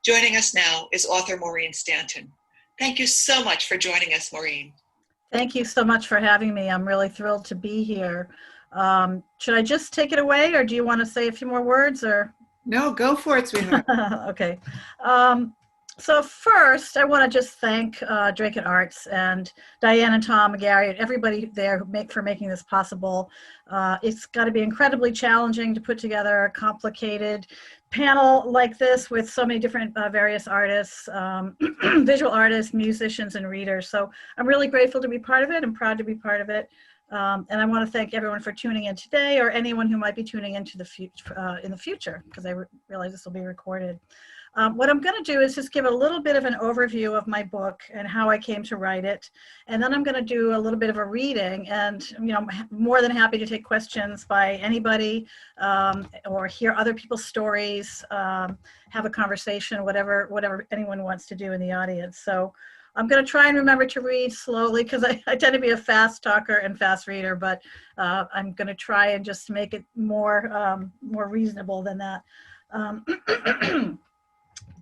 Joining us now is author Maureen Stanton. Thank you so much for joining us, Maureen. Thank you so much for having me. I'm really thrilled to be here. Should I just take it away, or do you want to say a few more words? Or No, go for it, sweetheart. Okay. So first, I want to just thank Drake and Arts and Diane and Tom, Gary, and everybody there for making this possible. It's got to be incredibly challenging to put together a complicated panel like this with so many different various artists, visual artists, musicians, and readers. So I'm really grateful to be part of it. I'm proud to be part of it. And I want to thank everyone for tuning in today, or anyone who might be tuning into in the future, because I realize this will be recorded. What I'm going to do is just give a little bit of an overview of my book and how I came to write it. And then I'm going to do a little bit of a reading, and I'm more than happy to take questions by anybody, or hear other people's stories, have a conversation, whatever anyone wants to do in the audience. So I'm going to try and remember to read slowly, because I tend to be a fast talker and fast reader, but I'm going to try and just make it more reasonable than that.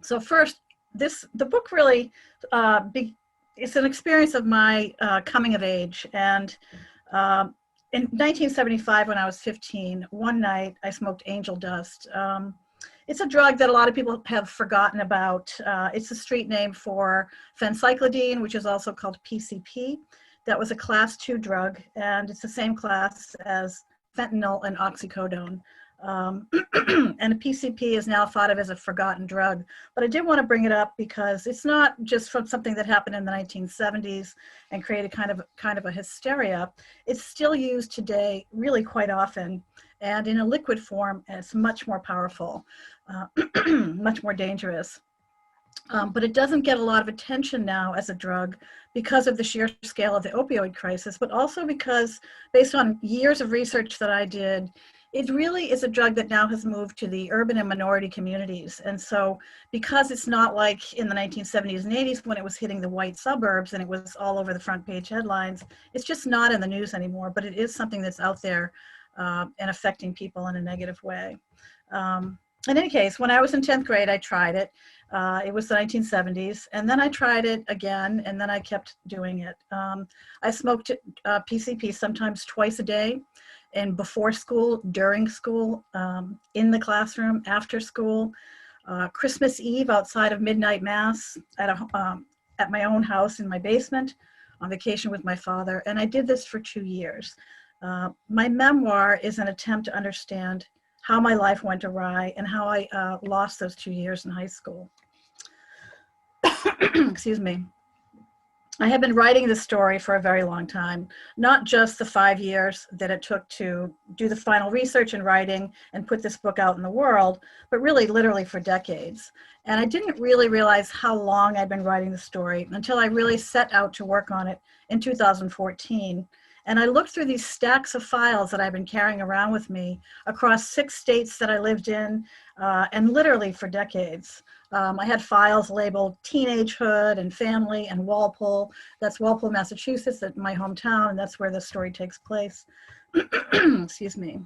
So first, the book really, it's an experience of my coming of age. And in 1975, when I was 15, one night I smoked angel dust. It's a drug that a lot of people have forgotten about. It's a street name for phencyclidine, which is also called PCP. That was a class 2 drug, and it's the same class as fentanyl and oxycodone. And a PCP is now thought of as a forgotten drug. But I did want to bring it up because it's not just from something that happened in the 1970s and created kind of a hysteria. It's still used today really quite often, and in a liquid form, and it's much more powerful, much more dangerous. But it doesn't get a lot of attention now as a drug because of the sheer scale of the opioid crisis, but also because, based on years of research that I did, it really is a drug that now has moved to the urban and minority communities. And so because it's not like in the 1970s and 80s when it was hitting the white suburbs and it was all over the front page headlines, it's just not in the news anymore, but it is something that's out there and affecting people in a negative way. In any case, when I was in 10th grade, I tried it. It was the 1970s, and then I tried it again, and then I kept doing it. I smoked PCP sometimes twice a day, and before school, during school, in the classroom, after school, Christmas Eve outside of midnight mass at my own house in my basement, on vacation with my father, and I did this for 2 years. My memoir is an attempt to understand how my life went awry and how I lost those 2 years in high school. Excuse me. I have been writing this story for a very long time, not just the 5 years that it took to do the final research and writing and put this book out in the world, but really literally for decades. And I didn't really realize how long I'd been writing the story until I really set out to work on it in 2014. And I looked through these stacks of files that I've been carrying around with me across 6 states that I lived in, and literally for decades. I had files labeled teenagehood and family and Walpole. That's Walpole, Massachusetts, that's my hometown, and that's where the story takes place. Excuse me.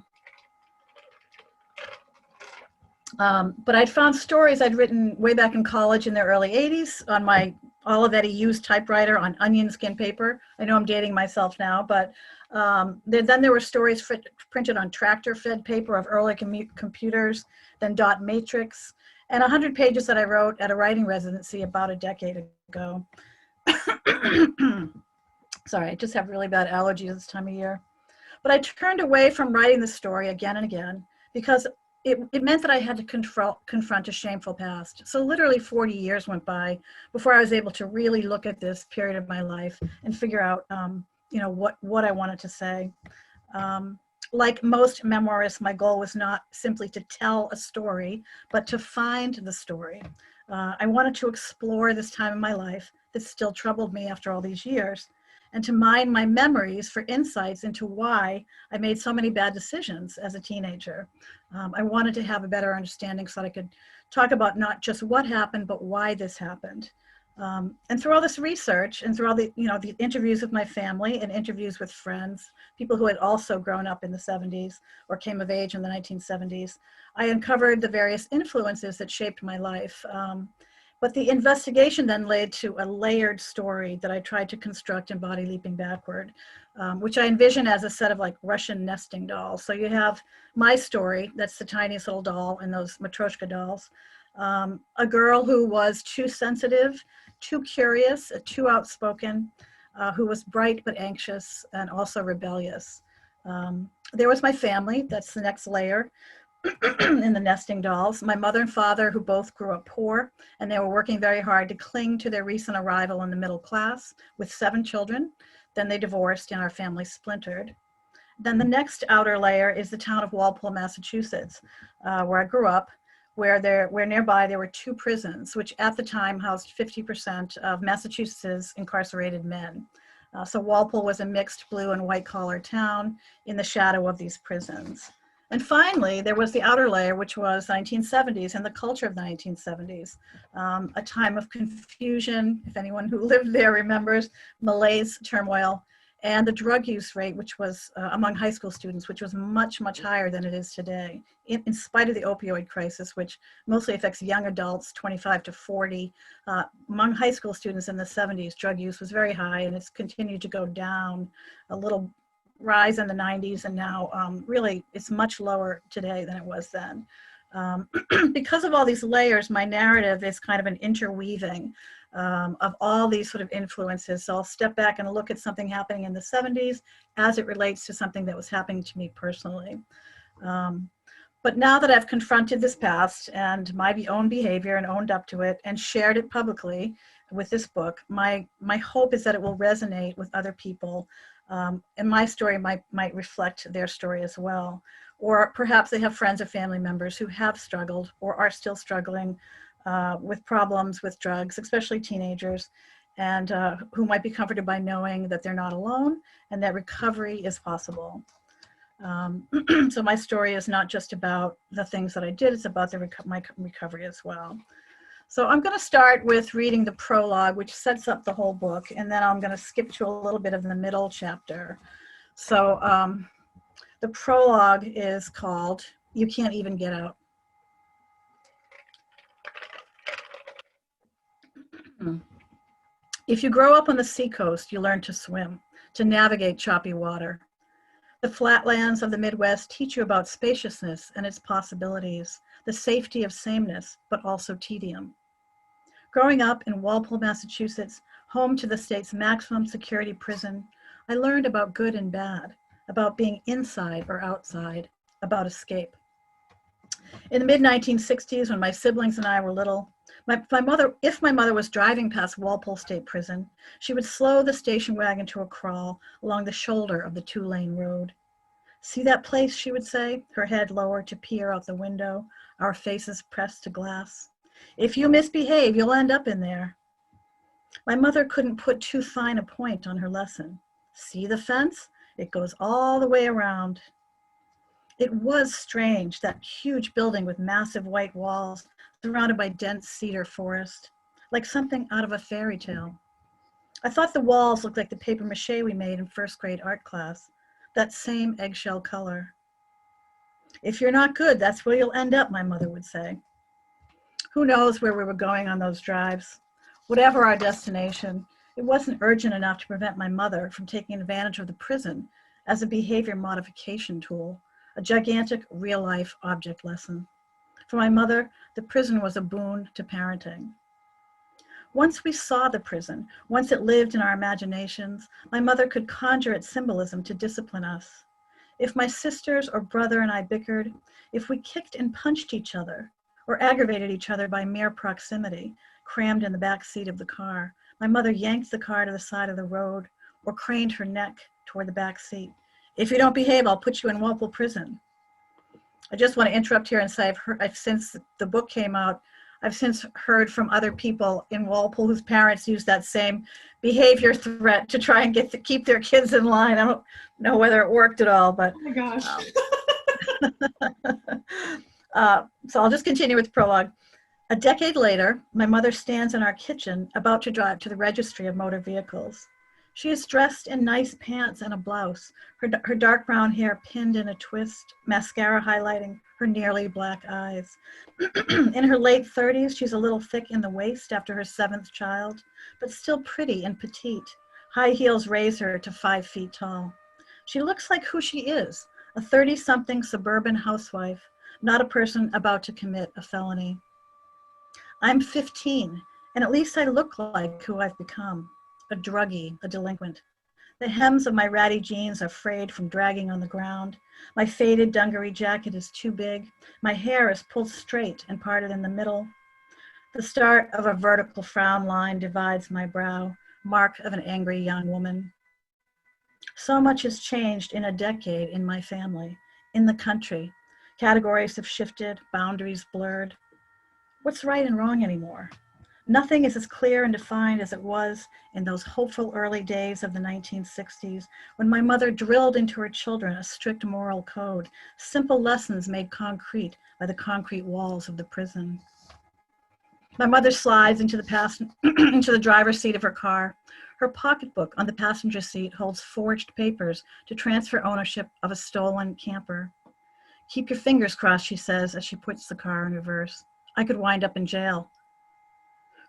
But I'd found stories I'd written way back in college in the early 80s on my Olivetti used typewriter on onion skin paper. I know I'm dating myself now, but then there were stories printed on tractor-fed paper of early computers, then dot matrix, and 100 pages that I wrote at a writing residency about a decade ago. Sorry, I just have really bad allergies this time of year. But I turned away from writing the story again and again because it meant that I had to confront a shameful past. So literally 40 years went by before I was able to really look at this period of my life and figure out what I wanted to say. Like most memoirists, my goal was not simply to tell a story, but to find the story. I wanted to explore this time in my life that still troubled me after all these years, and to mine my memories for insights into why I made so many bad decisions as a teenager. I wanted to have a better understanding so that I could talk about not just what happened, but why this happened. And through all this research and through all the, the interviews with my family and interviews with friends, people who had also grown up in the 70s or came of age in the 1970s, I uncovered the various influences that shaped my life. But the investigation then led to a layered story that I tried to construct in Body Leaping Backward, which I envision as a set of like Russian nesting dolls. So you have my story, that's the tiniest little doll, and those Matryoshka dolls. A girl who was too sensitive, too curious, too outspoken, who was bright but anxious and also rebellious. There was my family, that's the next layer in the nesting dolls. My mother and father, who both grew up poor, and they were working very hard to cling to their recent arrival in the middle class with 7 children. Then they divorced and our family splintered. Then the next outer layer is the town of Walpole, Massachusetts, where I grew up, where nearby there were 2 prisons, which at the time housed 50% of Massachusetts' incarcerated men. So Walpole was a mixed blue and white collar town in the shadow of these prisons. And finally, there was the outer layer, which was 1970s and the culture of the 1970s, a time of confusion, if anyone who lived there remembers, malaise, turmoil, and the drug use rate, which was among high school students, which was much, much higher than it is today, in spite of the opioid crisis, which mostly affects young adults, 25 to 40. Among high school students in the 70s, drug use was very high, and it's continued to go down, a little rise in the 90s, and now really it's much lower today than it was then. Because of all these layers, my narrative is kind of an interweaving of all these sort of influences. So I'll step back and look at something happening in the 70s as it relates to something that was happening to me personally. But now that I've confronted this past and my own behavior and owned up to it and shared it publicly with this book, my hope is that it will resonate with other people. And my story might reflect their story as well. Or perhaps they have friends or family members who have struggled or are still struggling with problems with drugs, especially teenagers, and who might be comforted by knowing that they're not alone and that recovery is possible. So my story is not just about the things that I did, it's about my recovery as well. So I'm going to start with reading the prologue, which sets up the whole book, and then I'm going to skip to a little bit of the middle chapter. So the prologue is called "You Can't Even Get Out." If you grow up on the seacoast, you learn to swim, to navigate choppy water. The flatlands of the Midwest teach you about spaciousness and its possibilities, the safety of sameness, but also tedium. Growing up in Walpole, Massachusetts, home to the state's maximum security prison, I learned about good and bad, about being inside or outside, about escape. In the mid-1960s, when my siblings and I were little, if my mother was driving past Walpole State Prison, she would slow the station wagon to a crawl along the shoulder of the 2-lane road. "See that place," she would say, her head lowered to peer out the window, our faces pressed to glass. "If you misbehave, you'll end up in there." My mother couldn't put too fine a point on her lesson. "See the fence? It goes all the way around." It was strange, that huge building with massive white walls surrounded by dense cedar forest, like something out of a fairy tale. I thought the walls looked like the paper mache we made in first grade art class, that same eggshell color. "If you're not good, that's where you'll end up," my mother would say. Who knows where we were going on those drives? Whatever our destination, it wasn't urgent enough to prevent my mother from taking advantage of the prison as a behavior modification tool, a gigantic real-life object lesson. For my mother, the prison was a boon to parenting. Once we saw the prison, once it lived in our imaginations, my mother could conjure its symbolism to discipline us. If my sisters or brother and I bickered, if we kicked and punched each other, or aggravated each other by mere proximity, crammed in the back seat of the car, my mother yanked the car to the side of the road or craned her neck toward the back seat. "If you don't behave, I'll put you in Walpole Prison." I just want to interrupt here and say since the book came out, I've since heard from other people in Walpole whose parents used that same behavior threat to try and keep their kids in line. I don't know whether it worked at all, but. Oh my gosh. So I'll just continue with the prologue. A decade later, my mother stands in our kitchen about to drive to the registry of motor vehicles. She is dressed in nice pants and a blouse, her dark brown hair pinned in a twist, mascara highlighting her nearly black eyes. In her late 30s, she's a little thick in the waist after her 7th child, but still pretty and petite. High heels raise her to 5 feet tall. She looks like who she is, a 30-something suburban housewife, not a person about to commit a felony. I'm 15, and at least I look like who I've become, a druggie, a delinquent. The hems of my ratty jeans are frayed from dragging on the ground. My faded dungaree jacket is too big. My hair is pulled straight and parted in the middle. The start of a vertical frown line divides my brow, mark of an angry young woman. So much has changed in a decade in my family, in the country. Categories have shifted, boundaries blurred. What's right and wrong anymore? Nothing is as clear and defined as it was in those hopeful early days of the 1960s, when my mother drilled into her children a strict moral code, simple lessons made concrete by the concrete walls of the prison. My mother slides into the driver's seat of her car. Her pocketbook on the passenger seat holds forged papers to transfer ownership of a stolen camper. "Keep your fingers crossed," she says as she puts the car in reverse. "I could wind up in jail."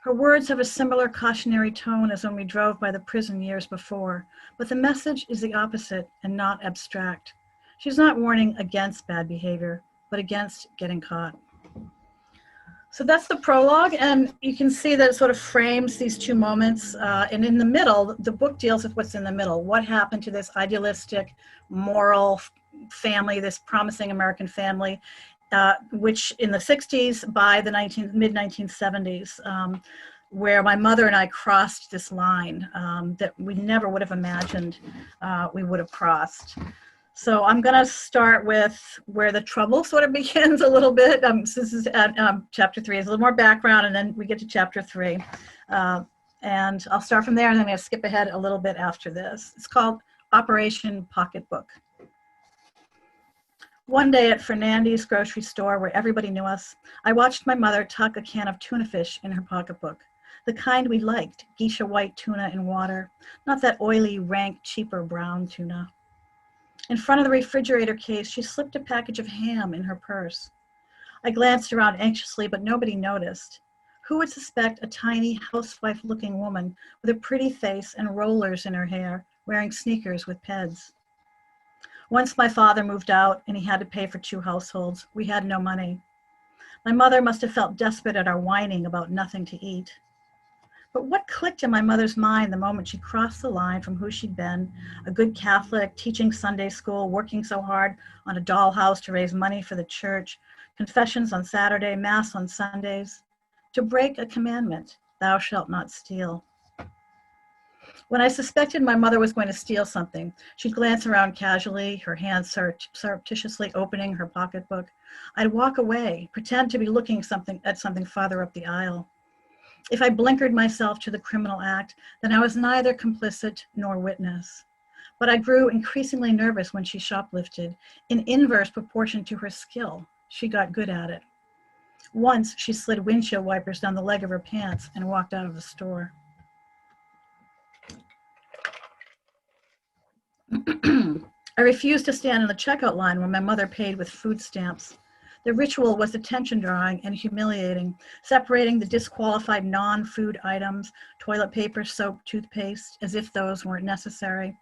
Her words have a similar cautionary tone as when we drove by the prison years before, but the message is the opposite and not abstract. She's not warning against bad behavior, but against getting caught. So that's the prologue, and you can see that it sort of frames these two moments. And in the middle, the book deals with what's in the middle. What happened to this idealistic, moral family, this promising American family, which in the 60s, by the mid-1970s, where my mother and I crossed this line that we never would have imagined we would have crossed. So I'm going to start with where the trouble sort of begins a little bit. So this is at chapter 3. It's a little more background, and then we get to chapter 3. And I'll start from there, and then I'm going to skip ahead a little bit after this. It's called Operation Pocketbook. One day at Fernandes grocery store, where everybody knew us, I watched my mother tuck a can of tuna fish in her pocketbook. The kind we liked, geisha white tuna in water, not that oily, rank, cheaper brown tuna. In front of the refrigerator case, she slipped a package of ham in her purse. I glanced around anxiously, but nobody noticed. Who would suspect a tiny, housewife-looking woman with a pretty face and rollers in her hair, wearing sneakers with peds? Once my father moved out and he had to pay for 2 households, we had no money. My mother must have felt desperate at our whining about nothing to eat. But what clicked in my mother's mind the moment she crossed the line from who she'd been, a good Catholic, teaching Sunday school, working so hard on a dollhouse to raise money for the church, confessions on Saturday, Mass on Sundays, to break a commandment, "Thou shalt not steal." When I suspected my mother was going to steal something, she'd glance around casually, her hands surreptitiously opening her pocketbook. I'd walk away, pretend to be looking at something farther up the aisle. If I blinkered myself to the criminal act, then I was neither complicit nor witness. But I grew increasingly nervous when she shoplifted, in inverse proportion to her skill. She got good at it. Once, she slid windshield wipers down the leg of her pants and walked out of the store. I refused to stand in the checkout line when my mother paid with food stamps. The ritual was attention drawing and humiliating, separating the disqualified non-food items, toilet paper, soap, toothpaste, as if those weren't necessary,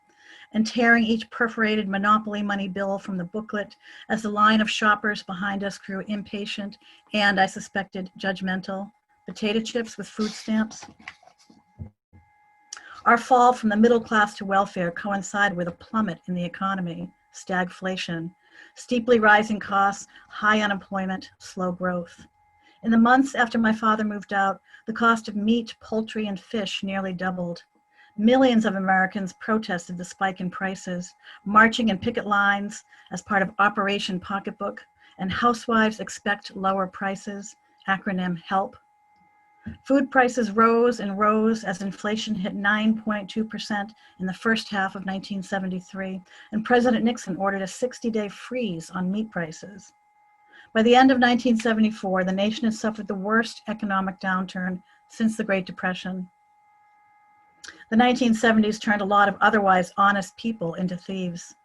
and tearing each perforated Monopoly money bill from the booklet as the line of shoppers behind us grew impatient and, I suspected, judgmental. Potato chips with food stamps. Our fall from the middle class to welfare coincided with a plummet in the economy, stagflation, steeply rising costs, high unemployment, slow growth. In the months after my father moved out, the cost of meat, poultry, and fish nearly doubled. Millions of Americans protested the spike in prices, marching in picket lines as part of Operation Pocketbook, and housewives expect lower prices, acronym HELP. Food prices rose and rose as inflation hit 9.2% in the first half of 1973, and President Nixon ordered a 60-day freeze on meat prices. By the end of 1974, the nation had suffered the worst economic downturn since the Great Depression. The 1970s turned a lot of otherwise honest people into thieves.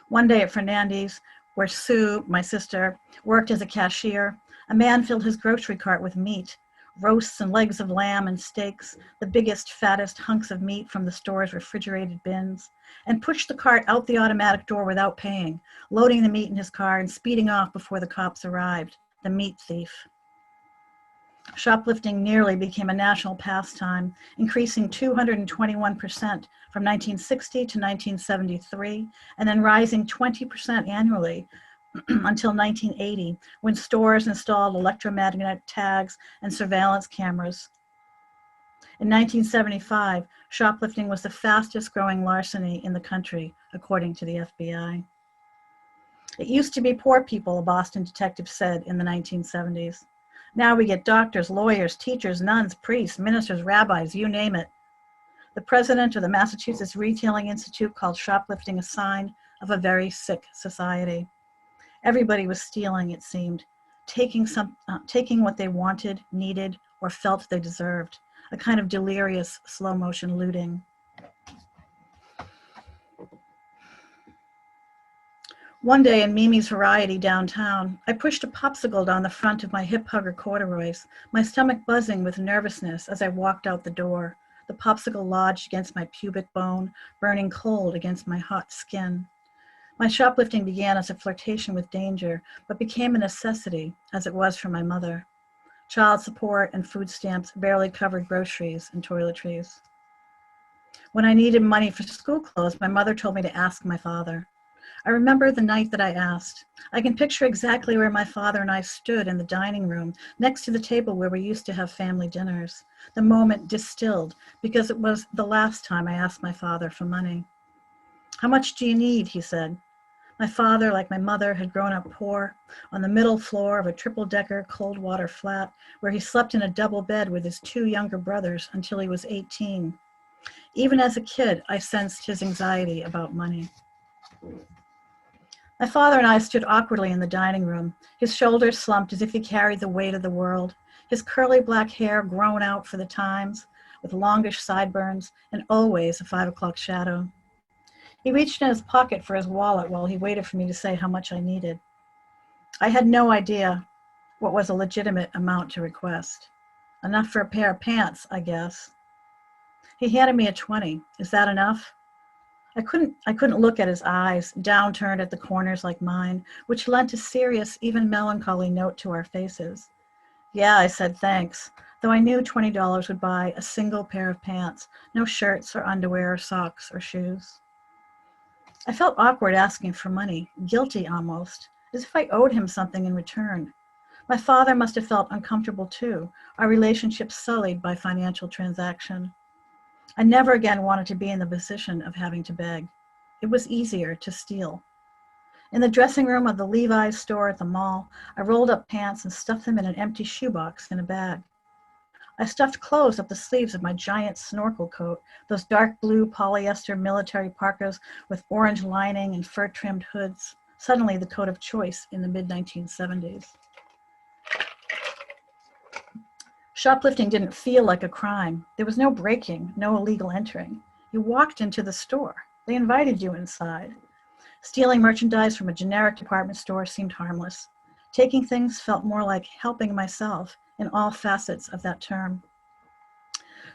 One day at Fernandes, where Sue, my sister, worked as a cashier, a man filled his grocery cart with meat, roasts and legs of lamb and steaks, the biggest, fattest hunks of meat from the store's refrigerated bins, and pushed the cart out the automatic door without paying, loading the meat in his car and speeding off before the cops arrived, the meat thief. Shoplifting nearly became a national pastime, increasing 221% from 1960 to 1973, and then rising 20% annually until 1980, when stores installed electromagnetic tags and surveillance cameras. In 1975, shoplifting was the fastest growing larceny in the country, according to the FBI. It used to be poor people, a Boston detective said in the 1970s. Now we get doctors, lawyers, teachers, nuns, priests, ministers, rabbis, you name it. The president of the Massachusetts Retailing Institute called shoplifting a sign of a very sick society. Everybody was stealing, it seemed, taking what they wanted, needed, or felt they deserved, a kind of delirious slow motion looting. One day in Mimi's Variety downtown, I pushed a popsicle down the front of my hip hugger corduroys, my stomach buzzing with nervousness as I walked out the door, the popsicle lodged against my pubic bone, burning cold against my hot skin. My shoplifting began as a flirtation with danger, but became a necessity, as it was for my mother. Child support and food stamps barely covered groceries and toiletries. When I needed money for school clothes, my mother told me to ask my father. I remember the night that I asked. I can picture exactly where my father and I stood in the dining room, next to the table where we used to have family dinners. The moment distilled, because it was the last time I asked my father for money. How much do you need? He said. My father, like my mother, had grown up poor, on the middle floor of a triple-decker cold water flat, where he slept in a double bed with his two younger brothers until he was 18. Even as a kid, I sensed his anxiety about money. My father and I stood awkwardly in the dining room, his shoulders slumped as if he carried the weight of the world, his curly black hair grown out for the times, with longish sideburns, and always a 5 o'clock shadow. He reached in his pocket for his wallet while he waited for me to say how much I needed. I had no idea what was a legitimate amount to request. Enough for a pair of pants, I guess. He handed me a 20. Is that enough? I couldn't look at his eyes, downturned at the corners like mine, which lent a serious, even melancholy note to our faces. Yeah, I said thanks, though I knew $20 would buy a single pair of pants, no shirts or underwear or socks or shoes. I felt awkward asking for money, guilty almost, as if I owed him something in return. My father must have felt uncomfortable too, our relationship sullied by financial transaction. I never again wanted to be in the position of having to beg. It was easier to steal. In the dressing room of the Levi's store at the mall, I rolled up pants and stuffed them in an empty shoebox in a bag. I stuffed clothes up the sleeves of my giant snorkel coat, those dark blue polyester military parkas with orange lining and fur-trimmed hoods, suddenly the coat of choice in the mid-1970s. Shoplifting didn't feel like a crime. There was no breaking, no illegal entering. You walked into the store. They invited you inside. Stealing merchandise from a generic department store seemed harmless. Taking things felt more like helping myself in all facets of that term.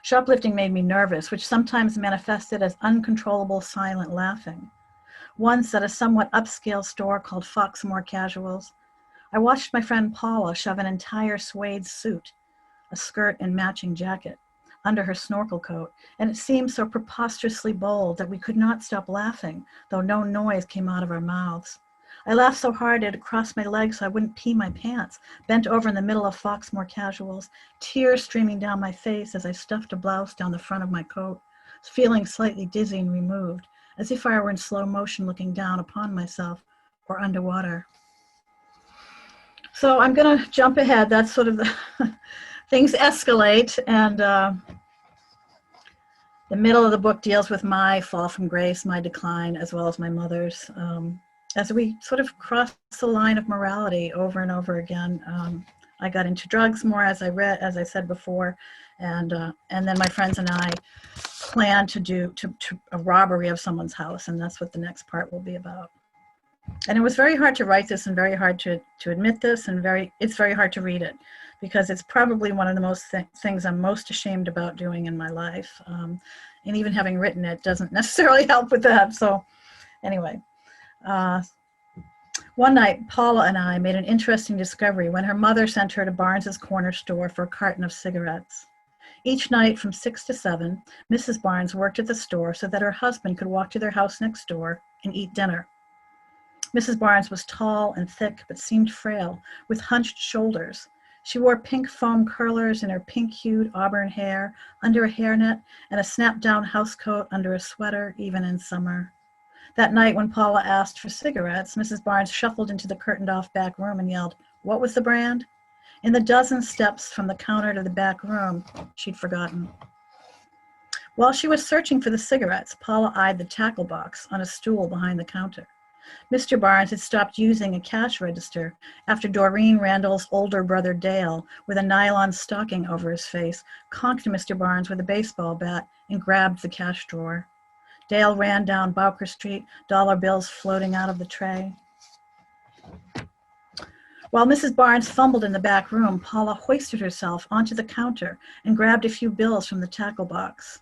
Shoplifting made me nervous, which sometimes manifested as uncontrollable silent laughing. Once at a somewhat upscale store called Foxmore Casuals, I watched my friend Paula shove an entire suede suit, a skirt and matching jacket, under her snorkel coat, and it seemed so preposterously bold that we could not stop laughing, though no noise came out of our mouths. I laughed so hard I had to cross my legs so I wouldn't pee my pants, bent over in the middle of Foxmore Casuals, tears streaming down my face as I stuffed a blouse down the front of my coat, feeling slightly dizzy and removed, as if I were in slow motion looking down upon myself or underwater. So I'm going to jump ahead. That's sort of the things escalate, and the middle of the book deals with my fall from grace, my decline, as well as my mother's. as we sort of crossed the line of morality over and over again. I got into drugs more as I said before, and then my friends and I planned to do a robbery of someone's house, and that's what the next part will be about. And it was very hard to write this and very hard to admit this, and it's very hard to read it, because it's probably one of the most things I'm most ashamed about doing in my life. And even having written it doesn't necessarily help with that. So anyway, one night, Paula and I made an interesting discovery when her mother sent her to Barnes's corner store for a carton of cigarettes. Each night from 6 to 7, Mrs. Barnes worked at the store so that her husband could walk to their house next door and eat dinner. Mrs. Barnes was tall and thick, but seemed frail, with hunched shoulders. She wore pink foam curlers in her pink-hued auburn hair, under a hairnet, and a snap-down housecoat under a sweater, even in summer. That night, when Paula asked for cigarettes, Mrs. Barnes shuffled into the curtained-off back room and yelled, "What was the brand?" In the dozen steps from the counter to the back room, she'd forgotten. While she was searching for the cigarettes, Paula eyed the tackle box on a stool behind the counter. Mr. Barnes had stopped using a cash register after Doreen Randall's older brother Dale, with a nylon stocking over his face, conked Mr. Barnes with a baseball bat and grabbed the cash drawer. Dale ran down Bowker Street, dollar bills floating out of the tray. While Mrs. Barnes fumbled in the back room, Paula hoisted herself onto the counter and grabbed a few bills from the tackle box.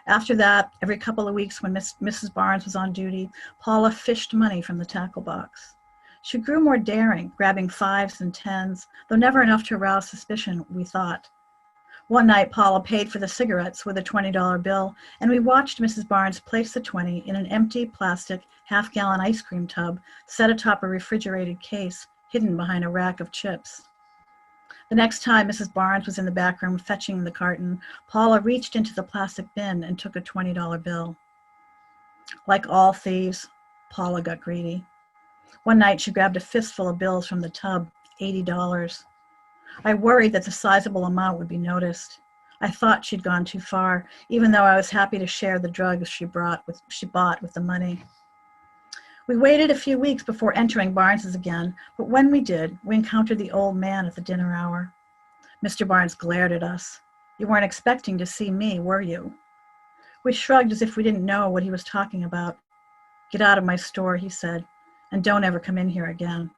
After that, every couple of weeks when Mrs. Barnes was on duty, Paula fished money from the tackle box. She grew more daring, grabbing 5s and 10s, though never enough to arouse suspicion, we thought. One night, Paula paid for the cigarettes with a $20 bill, and we watched Mrs. Barnes place the 20 in an empty plastic half-gallon ice cream tub set atop a refrigerated case hidden behind a rack of chips. The next time Mrs. Barnes was in the back room fetching the carton, Paula reached into the plastic bin and took a $20 bill. Like all thieves, Paula got greedy. One night, she grabbed a fistful of bills from the tub, $80. I worried that the sizable amount would be noticed. I thought she'd gone too far, even though I was happy to share the drugs she bought with the money. We waited a few weeks before entering Barnes's again, but when we did, we encountered the old man at the dinner hour. Mr. Barnes glared at us. "You weren't expecting to see me, were you?" We shrugged as if we didn't know what he was talking about. "Get out of my store," he said, "and don't ever come in here again."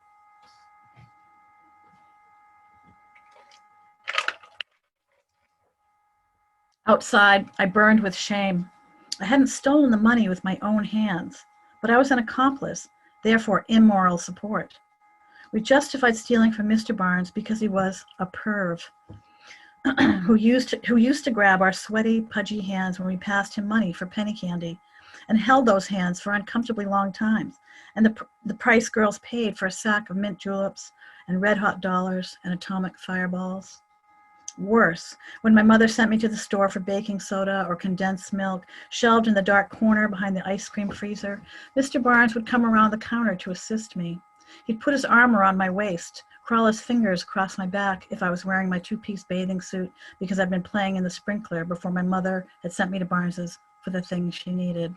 Outside, I burned with shame. I hadn't stolen the money with my own hands, but I was an accomplice, therefore immoral support. We justified stealing from Mr. Barnes because he was a perv who used to grab our sweaty, pudgy hands when we passed him money for penny candy, and held those hands for uncomfortably long times, and the price girls paid for a sack of mint juleps and red-hot dollars and atomic fireballs. Worse, when my mother sent me to the store for baking soda or condensed milk, shelved in the dark corner behind the ice cream freezer, Mr. Barnes would come around the counter to assist me. He'd put his arm around my waist, crawl his fingers across my back if I was wearing my two-piece bathing suit because I'd been playing in the sprinkler before my mother had sent me to Barnes's for the things she needed.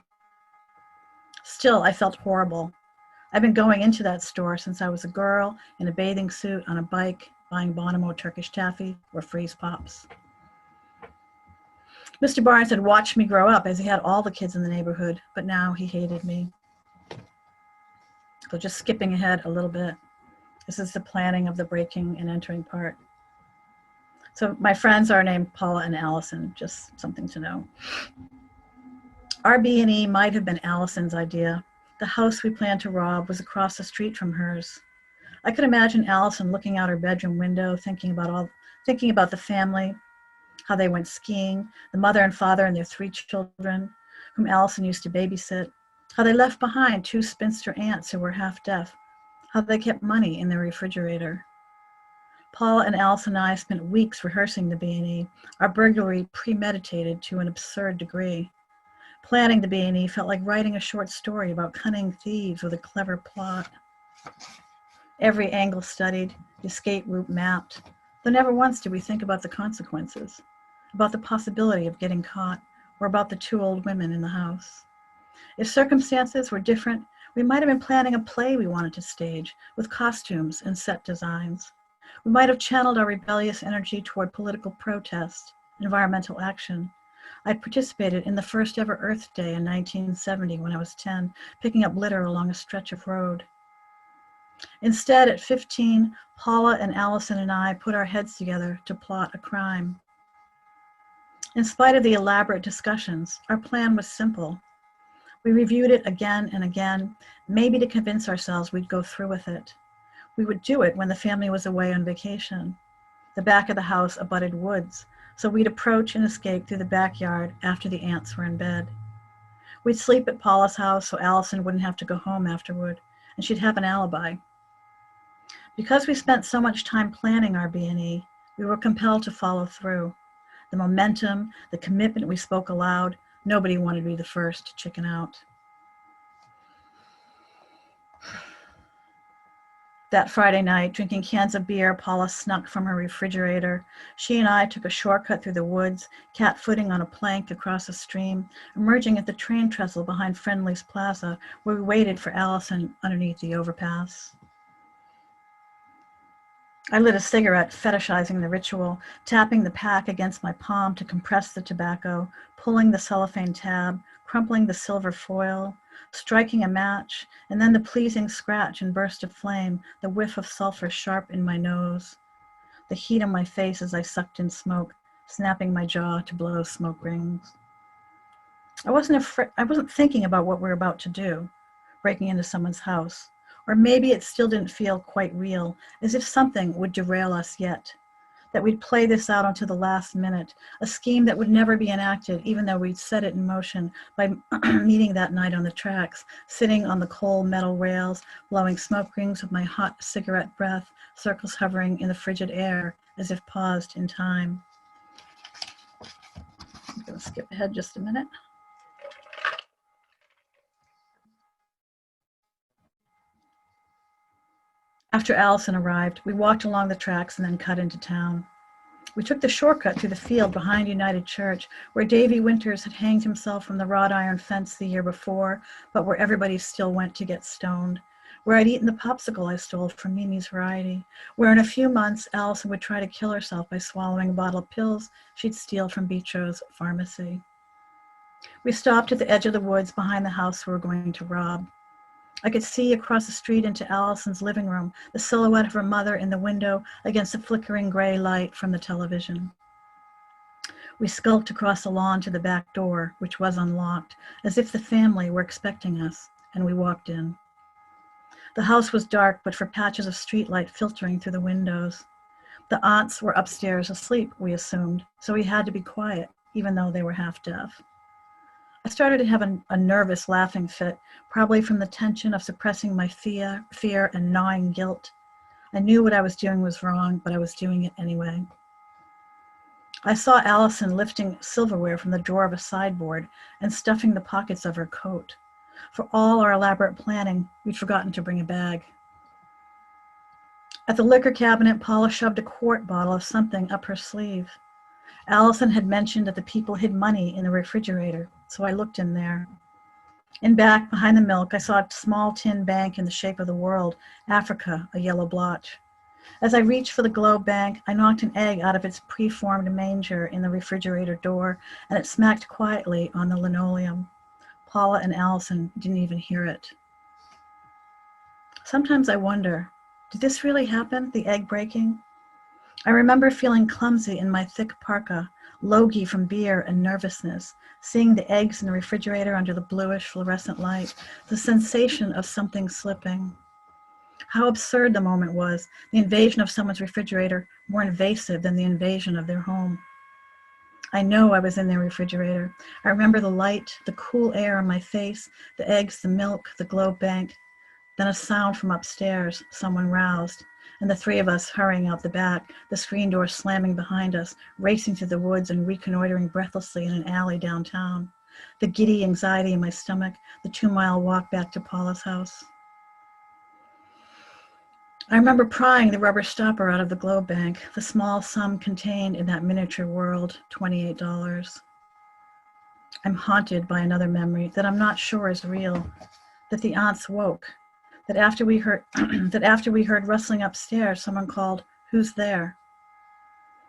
Still, I felt horrible. I'd been going into that store since I was a girl in a bathing suit on a bike, buying Bonamo Turkish taffy or freeze pops. Mr. Barnes had watched me grow up as he had all the kids in the neighborhood, but now he hated me. So just skipping ahead a little bit. This is the planning of the breaking and entering part. So my friends are named Paula and Allison, just something to know. Our B&E might have been Allison's idea. The house we planned to rob was across the street from hers. I could imagine Allison looking out her bedroom window, thinking about the family, how they went skiing, the mother and father and their 3 children, whom Allison used to babysit, how they left behind 2 spinster aunts who were half deaf, how they kept money in their refrigerator. Paula and Allison and I spent weeks rehearsing the B&E, our burglary premeditated to an absurd degree. Planning the B&E felt like writing a short story about cunning thieves with a clever plot. Every angle studied, the escape route mapped, though never once did we think about the consequences, about the possibility of getting caught, or about the 2 old women in the house. If circumstances were different, We might have been planning a play we wanted to stage with costumes and set designs. We might have channeled our rebellious energy toward political protest, environmental action. I'd participated in the first ever Earth Day in 1970 when I was 10, picking up litter along a stretch of road. Instead, at 15, Paula and Allison and I put our heads together to plot a crime. In spite of the elaborate discussions, our plan was simple. We reviewed it again and again, maybe to convince ourselves we'd go through with it. We would do it when the family was away on vacation. The back of the house abutted woods, so we'd approach and escape through the backyard after the aunts were in bed. We'd sleep at Paula's house so Allison wouldn't have to go home afterward, and she'd have an alibi. Because we spent so much time planning our B&E, we were compelled to follow through. The momentum, the commitment we spoke aloud, nobody wanted to be the first to chicken out. That Friday night, drinking cans of beer Paula snuck from her refrigerator, she and I took a shortcut through the woods, cat-footing on a plank across a stream, emerging at the train trestle behind Friendly's Plaza, where we waited for Allison underneath the overpass. I lit a cigarette, fetishizing the ritual, tapping the pack against my palm to compress the tobacco, pulling the cellophane tab, crumpling the silver foil, striking a match, and then the pleasing scratch and burst of flame, the whiff of sulfur sharp in my nose, the heat on my face as I sucked in smoke, snapping my jaw to blow smoke rings. I wasn't thinking about what we were about to do, breaking into someone's house. Or maybe it still didn't feel quite real, as if something would derail us yet, that we'd play this out until the last minute, a scheme that would never be enacted, even though we'd set it in motion by meeting that night on the tracks, sitting on the cold metal rails, blowing smoke rings with my hot cigarette breath, circles hovering in the frigid air, as if paused in time. I'm going to skip ahead just a minute. After Allison arrived, we walked along the tracks and then cut into town. We took the shortcut through the field behind United Church, where Davy Winters had hanged himself from the wrought iron fence the year before, but where everybody still went to get stoned, where I'd eaten the popsicle I stole from Mimi's Variety, where in a few months Allison would try to kill herself by swallowing a bottle of pills she'd steal from Beatro's pharmacy. We stopped at the edge of the woods behind the house we were going to rob. I could see across the street into Allison's living room, the silhouette of her mother in the window against the flickering gray light from the television. We skulked across the lawn to the back door, which was unlocked, as if the family were expecting us, and we walked in. The house was dark, but for patches of streetlight filtering through the windows. The aunts were upstairs asleep, we assumed, so we had to be quiet, even though they were half deaf. I started to have a nervous laughing fit, probably from the tension of suppressing my fear and gnawing guilt. I knew what I was doing was wrong, but I was doing it anyway. I saw Allison lifting silverware from the drawer of a sideboard and stuffing the pockets of her coat. For all our elaborate planning, we'd forgotten to bring a bag. At the liquor cabinet, Paula shoved a quart bottle of something up her sleeve. Allison had mentioned that the people hid money in the refrigerator, so I looked in there. In back, behind the milk, I saw a small tin bank in the shape of the world, Africa, a yellow blotch. As I reached for the globe bank, I knocked an egg out of its preformed manger in the refrigerator door, and it smacked quietly on the linoleum. Paula and Allison didn't even hear it. Sometimes I wonder, did this really happen, the egg breaking? I remember feeling clumsy in my thick parka, logy from beer and nervousness, seeing the eggs in the refrigerator under the bluish fluorescent light, the sensation of something slipping. How absurd the moment was, the invasion of someone's refrigerator more invasive than the invasion of their home. I know I was in their refrigerator. I remember the light, the cool air on my face, the eggs, the milk, the globe bank, then a sound from upstairs, someone roused, and the three of us hurrying out the back, the screen door slamming behind us, racing through the woods and reconnoitering breathlessly in an alley downtown. The giddy anxiety in my stomach, the 2-mile walk back to Paula's house. I remember prying the rubber stopper out of the globe bank, the small sum contained in that miniature world, $28. I'm haunted by another memory that I'm not sure is real, that the aunts woke, that after we heard that after we heard rustling upstairs, someone called, "Who's there?"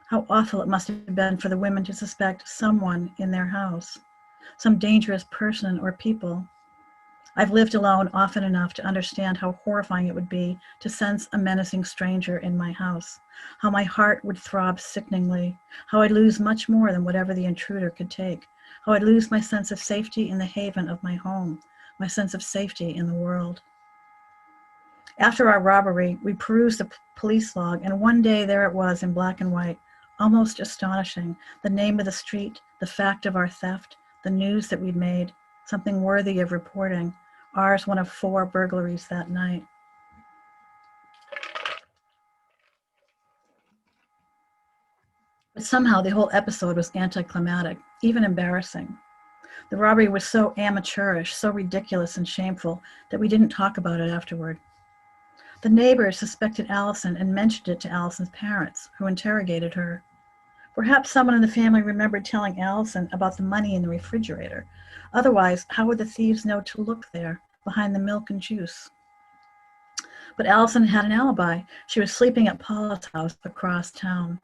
How awful it must have been for the women to suspect someone in their house, some dangerous person or people. I've lived alone often enough to understand how horrifying it would be to sense a menacing stranger in my house, how my heart would throb sickeningly, how I'd lose much more than whatever the intruder could take, how I'd lose my sense of safety in the haven of my home, my sense of safety in the world. After our robbery, we perused the police log, and one day there it was in black and white, almost astonishing, the name of the street, the fact of our theft, the news that we'd made, something worthy of reporting, ours one of 4 burglaries that night. But somehow the whole episode was anticlimactic, even embarrassing. The robbery was so amateurish, so ridiculous and shameful that we didn't talk about it afterward. The neighbors suspected Allison and mentioned it to Allison's parents, who interrogated her. Perhaps someone in the family remembered telling Allison about the money in the refrigerator. Otherwise, how would the thieves know to look there, behind the milk and juice? But Allison had an alibi. She was sleeping at Paula's house across town.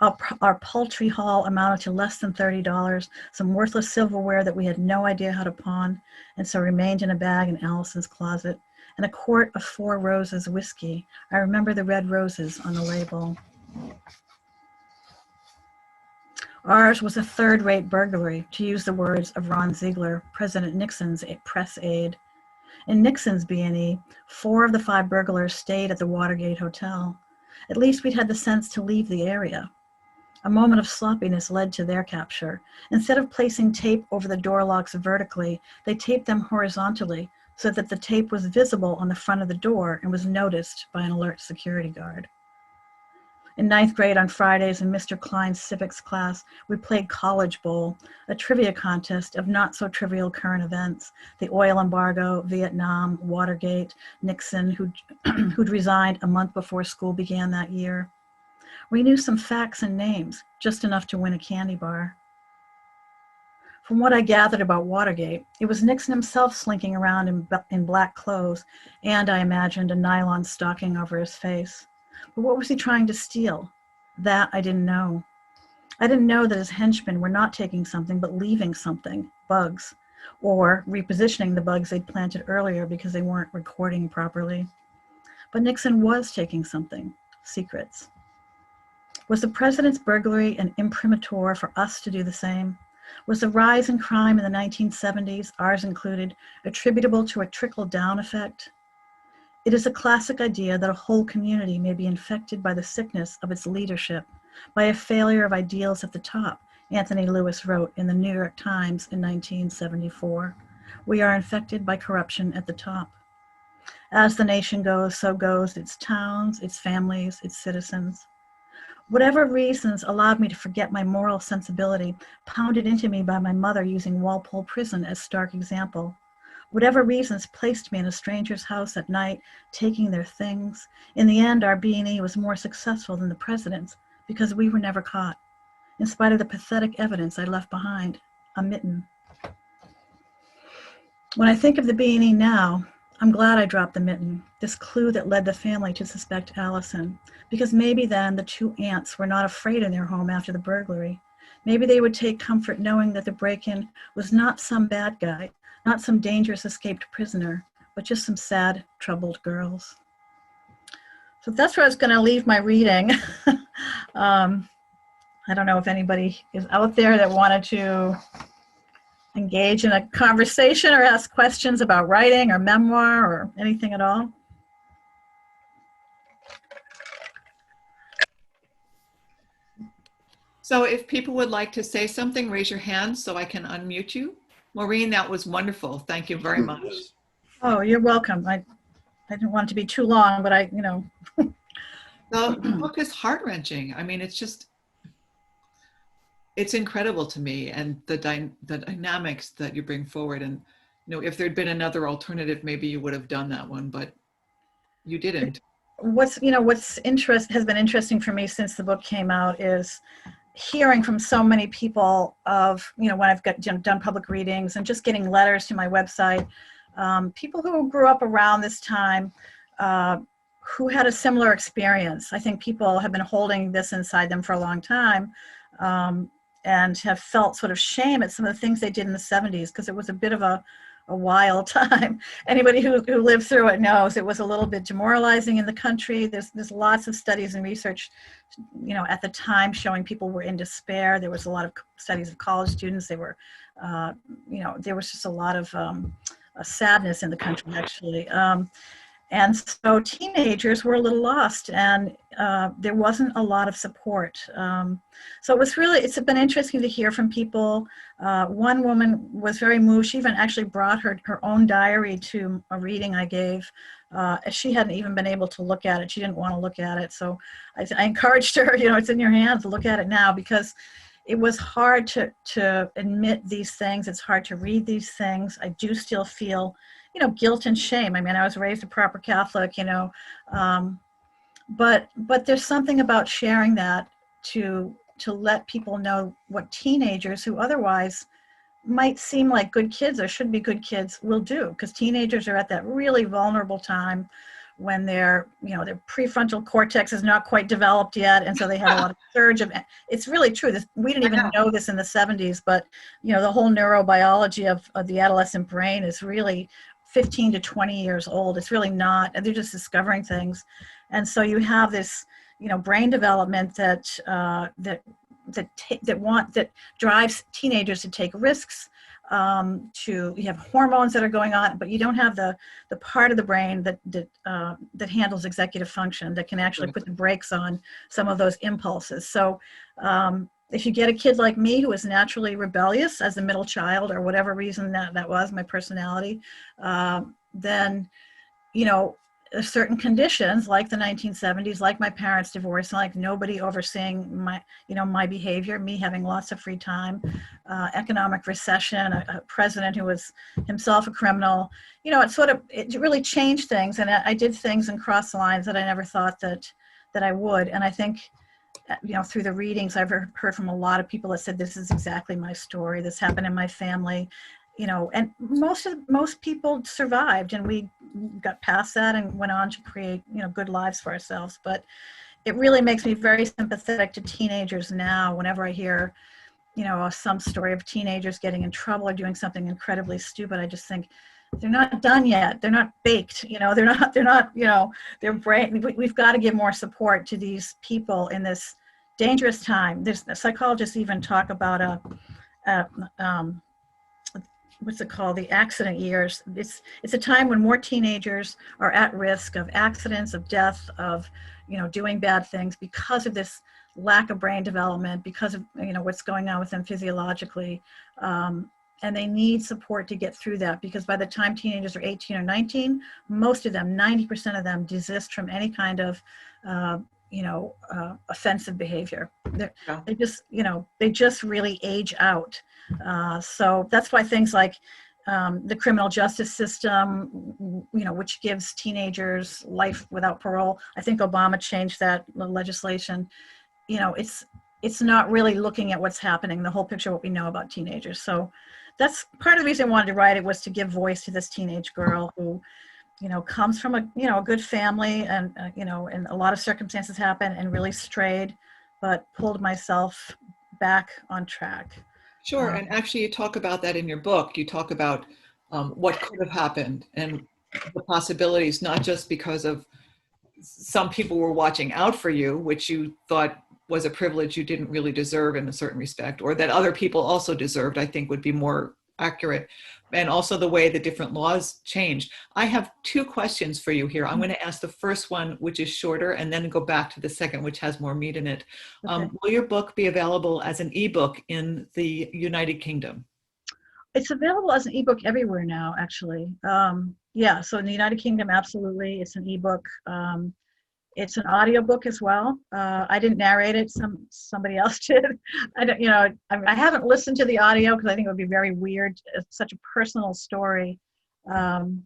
Our paltry haul amounted to less than $30, some worthless silverware that we had no idea how to pawn, and so remained in a bag in Allison's closet, and a quart of 4 Roses whiskey. I remember the red roses on the label. Ours was a third-rate burglary, to use the words of Ron Ziegler, President Nixon's press aide. In Nixon's B&E, 4 of the 5 burglars stayed at the Watergate Hotel. At least we'd had the sense to leave the area. A moment of sloppiness led to their capture. Instead of placing tape over the door locks vertically, they taped them horizontally so that the tape was visible on the front of the door and was noticed by an alert security guard. In 9th grade on Fridays in Mr. Klein's civics class, we played College Bowl, a trivia contest of not so trivial current events, the oil embargo, Vietnam, Watergate, Nixon, who'd resigned a month before school began that year. We knew some facts and names, just enough to win a candy bar. From what I gathered about Watergate, it was Nixon himself slinking around in black clothes, and I imagined a nylon stocking over his face. But what was he trying to steal? That I didn't know. I didn't know that his henchmen were not taking something, but leaving something, bugs, or repositioning the bugs they'd planted earlier because they weren't recording properly. But Nixon was taking something, secrets. Was the president's burglary an imprimatur for us to do the same? Was the rise in crime in the 1970s, ours included, attributable to a trickle-down effect? It is a classic idea that a whole community may be infected by the sickness of its leadership, by a failure of ideals at the top, Anthony Lewis wrote in the New York Times in 1974. We are infected by corruption at the top. As the nation goes, so goes its towns, its families, its citizens. Whatever reasons allowed me to forget my moral sensibility, pounded into me by my mother using Walpole Prison as stark example. Whatever reasons placed me in a stranger's house at night, taking their things. In the end, our B&E was more successful than the president's because we were never caught, in spite of the pathetic evidence I left behind, a mitten. When I think of the B&E now, I'm glad I dropped the mitten, this clue that led the family to suspect Allison, because maybe then the 2 aunts were not afraid in their home after the burglary. Maybe they would take comfort knowing that the break-in was not some bad guy, not some dangerous escaped prisoner, but just some sad, troubled girls. So that's where I was going to leave my reading. I don't know if anybody is out there that wanted to engage in a conversation or ask questions about writing or memoir or anything at all. So if people would like to say something, raise your hand so I can unmute you. Maureen, that was wonderful. Thank you very much. Oh, you're welcome. I didn't want it to be too long, but The book is heart-wrenching. I mean, it's incredible to me, and the dynamics that you bring forward. And if there'd been another alternative, maybe you would have done that one, but you didn't. What's has been interesting for me since the book came out is hearing from so many people of when I've done public readings and just getting letters to my website people who grew up around this time who had a similar experience. I think people have been holding this inside them for a long time, and have felt sort of shame at some of the things they did in the 70s, because it was a bit of a wild time. Anybody who lived through it knows it was a little bit demoralizing in the country. There's lots of studies and research, at the time showing people were in despair. There was a lot of studies of college students. They were, there was just a lot of sadness in the country, actually. And so teenagers were a little lost, and there wasn't a lot of support. So it's been interesting to hear from people. One woman was very moved. She even actually brought her own diary to a reading I gave. She hadn't even been able to look at it. She didn't want to look at it. So I encouraged her, it's in your hands, look at it now, because it was hard to admit these things. It's hard to read these things. I do still feel guilt and shame. I mean, I was raised a proper Catholic, but there's something about sharing that to let people know what teenagers who otherwise might seem like good kids or should be good kids will do, because teenagers are at that really vulnerable time when their prefrontal cortex is not quite developed yet, and so they have a lot of surge of. It's really true. We didn't even know this in the 70s, but the whole neurobiology of the adolescent brain is really 15 to 20 years old. It's really not, and they're just discovering things. And so you have this, brain development that drives teenagers to take risks. You have hormones that are going on, but you don't have the part of the brain that handles executive function, that can actually put the brakes on some of those impulses. So if you get a kid like me who is naturally rebellious as a middle child, or whatever reason that was, my personality, then, certain conditions like the 1970s, like my parents' divorce, like nobody overseeing my behavior, me having lots of free time, economic recession, a president who was himself a criminal, it really changed things. And I did things and crossed lines that I never thought that I would. And I think, through the readings, I've heard from a lot of people that said, this is exactly my story. This happened in my family, and most people survived, and we got past that and went on to create, good lives for ourselves. But it really makes me very sympathetic to teenagers now. Whenever I hear, some story of teenagers getting in trouble or doing something incredibly stupid, I just think, they're not done yet. They're not baked. They're not, their brain. We've got to give more support to these people in this dangerous time. There's psychologists even talk about what's it called? The accident years. It's a time when more teenagers are at risk of accidents, of death, of, doing bad things because of this lack of brain development, because of, what's going on with them physiologically. And they need support to get through that, because by the time teenagers are 18 or 19, most of them, 90% of them, desist from any kind of, offensive behavior. They just really age out. So that's why things like the criminal justice system, which gives teenagers life without parole. I think Obama changed that legislation. It's not really looking at what's happening, the whole picture of what we know about teenagers. So that's part of the reason I wanted to write it, was to give voice to this teenage girl who, comes from a good family, and, and a lot of circumstances happen, and really strayed, but pulled myself back on track. Sure. And actually you talk about that in your book. You talk about what could have happened and the possibilities, not just because of some people were watching out for you, which you thought was a privilege you didn't really deserve in a certain respect, or that other people also deserved, I think would be more accurate. And also the way the different laws changed. I have two questions for you here. I'm going to ask the first one, which is shorter, and then go back to the second, which has more meat in it. Okay. Will your book be available as an ebook in the United Kingdom? It's available as an ebook everywhere now, actually. Yeah, so in the United Kingdom, absolutely, it's an ebook. It's an audiobook as well. I didn't narrate it; somebody else did. I haven't listened to the audio because I think it would be very weird. It's such a personal story to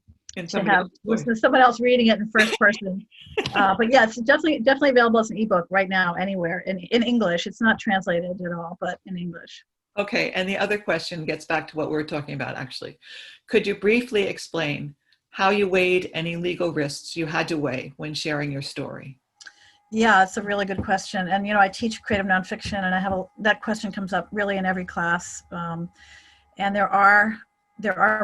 have listen to someone else reading it in first person. But yeah, it's definitely available as an ebook right now anywhere in English. It's not translated at all, but in English. Okay, and the other question gets back to what we were talking about, actually. Could you briefly explain how you weighed any legal risks you had to weigh when sharing your story? Yeah, it's a really good question. And, I teach creative nonfiction, and that question comes up really in every class. And there are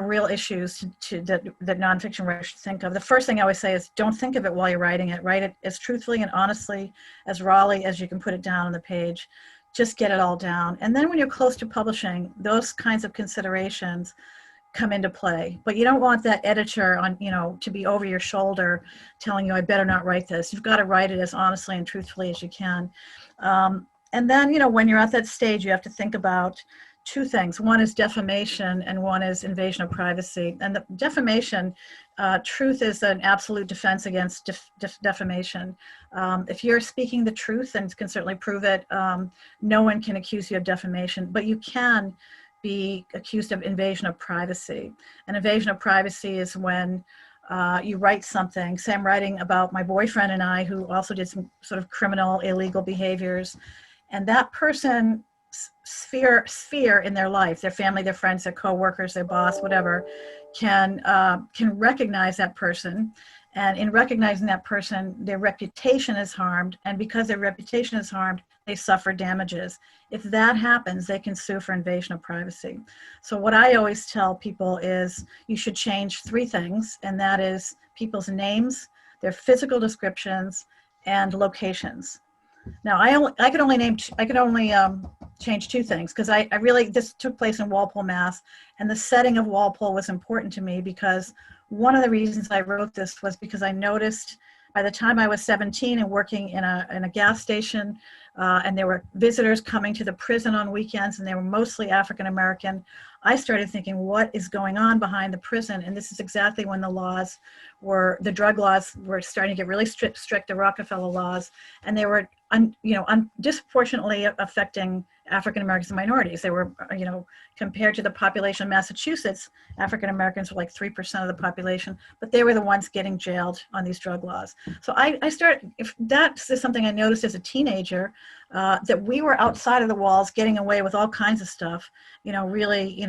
real issues that nonfiction writers should think of. The first thing I always say is don't think of it while you're writing it. Write it as truthfully and honestly, as rawly as you can put it down on the page. Just get it all down. And then when you're close to publishing, those kinds of considerations come into play. But you don't want that editor to be over your shoulder telling you, I better not write this. You've got to write it as honestly and truthfully as you can. And then, when you're at that stage, you have to think about two things. One is defamation and one is invasion of privacy. And the defamation, truth is an absolute defense against defamation. If you're speaking the truth, and can certainly prove it, no one can accuse you of defamation, but you can be accused of invasion of privacy. And invasion of privacy is when you write something. Say I'm writing about my boyfriend and I, who also did some sort of criminal, illegal behaviors, and that person's sphere in their life, their family, their friends, their coworkers, their boss, whatever, can recognize that person. And in recognizing that person, their reputation is harmed. And because their reputation is harmed, they suffer damages. If that happens, they can sue for invasion of privacy. So what I always tell people is you should change three things, and that is people's names, their physical descriptions, and locations. Now, I could only change two things, because this took place in Walpole, Mass, and the setting of Walpole was important to me, because one of the reasons I wrote this was because I noticed by the time I was 17 and working in a gas station, and there were visitors coming to the prison on weekends, and they were mostly African American, I started thinking, what is going on behind the prison? And this is exactly when the drug laws were starting to get really strict, the Rockefeller laws, and they were disproportionately affecting African Americans and minorities. They were, compared to the population of Massachusetts, African Americans were like 3% of the population, but they were the ones getting jailed on these drug laws. So if that is something I noticed as a teenager, that we were outside of the walls getting away with all kinds of stuff, really,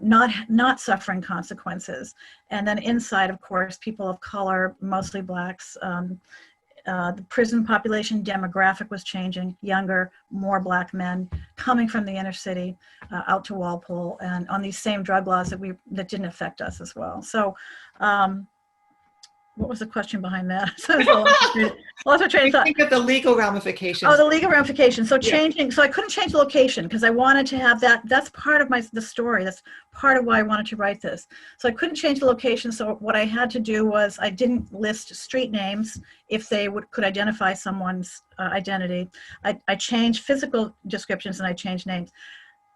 not suffering consequences. And then inside, of course, people of color, mostly Blacks, the prison population demographic was changing, younger, more Black men coming from the inner city out to Walpole, and on these same drug laws that didn't affect us as well. So what was the question behind that? Lots of train of thought. Think of the legal ramifications. Oh, the legal ramifications. So so I couldn't change the location because I wanted to have that. That's part of the story. That's part of why I wanted to write this. So I couldn't change the location. So what I had to do was I didn't list street names if they could identify someone's identity. I changed physical descriptions and I changed names.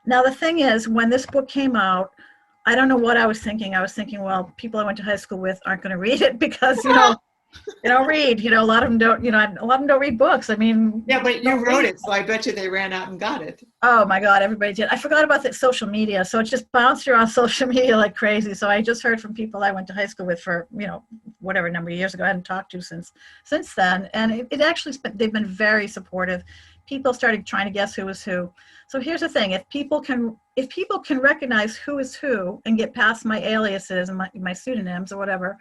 Now the thing is, when this book came out, I don't know what I was thinking. I was thinking, well, people I went to high school with aren't going to read it because, they don't read. A lot of them don't, a lot of them don't read books. I mean. Yeah, but you wrote it, so I bet you they ran out and got it. Oh my God, everybody did. I forgot about the social media. So it just bounced around social media like crazy. So I just heard from people I went to high school with for, whatever number of years ago. I hadn't talked to since then. And it actually, they've been very supportive. People started trying to guess who was who. So here's the thing: if people can recognize who is who and get past my aliases and my pseudonyms or whatever,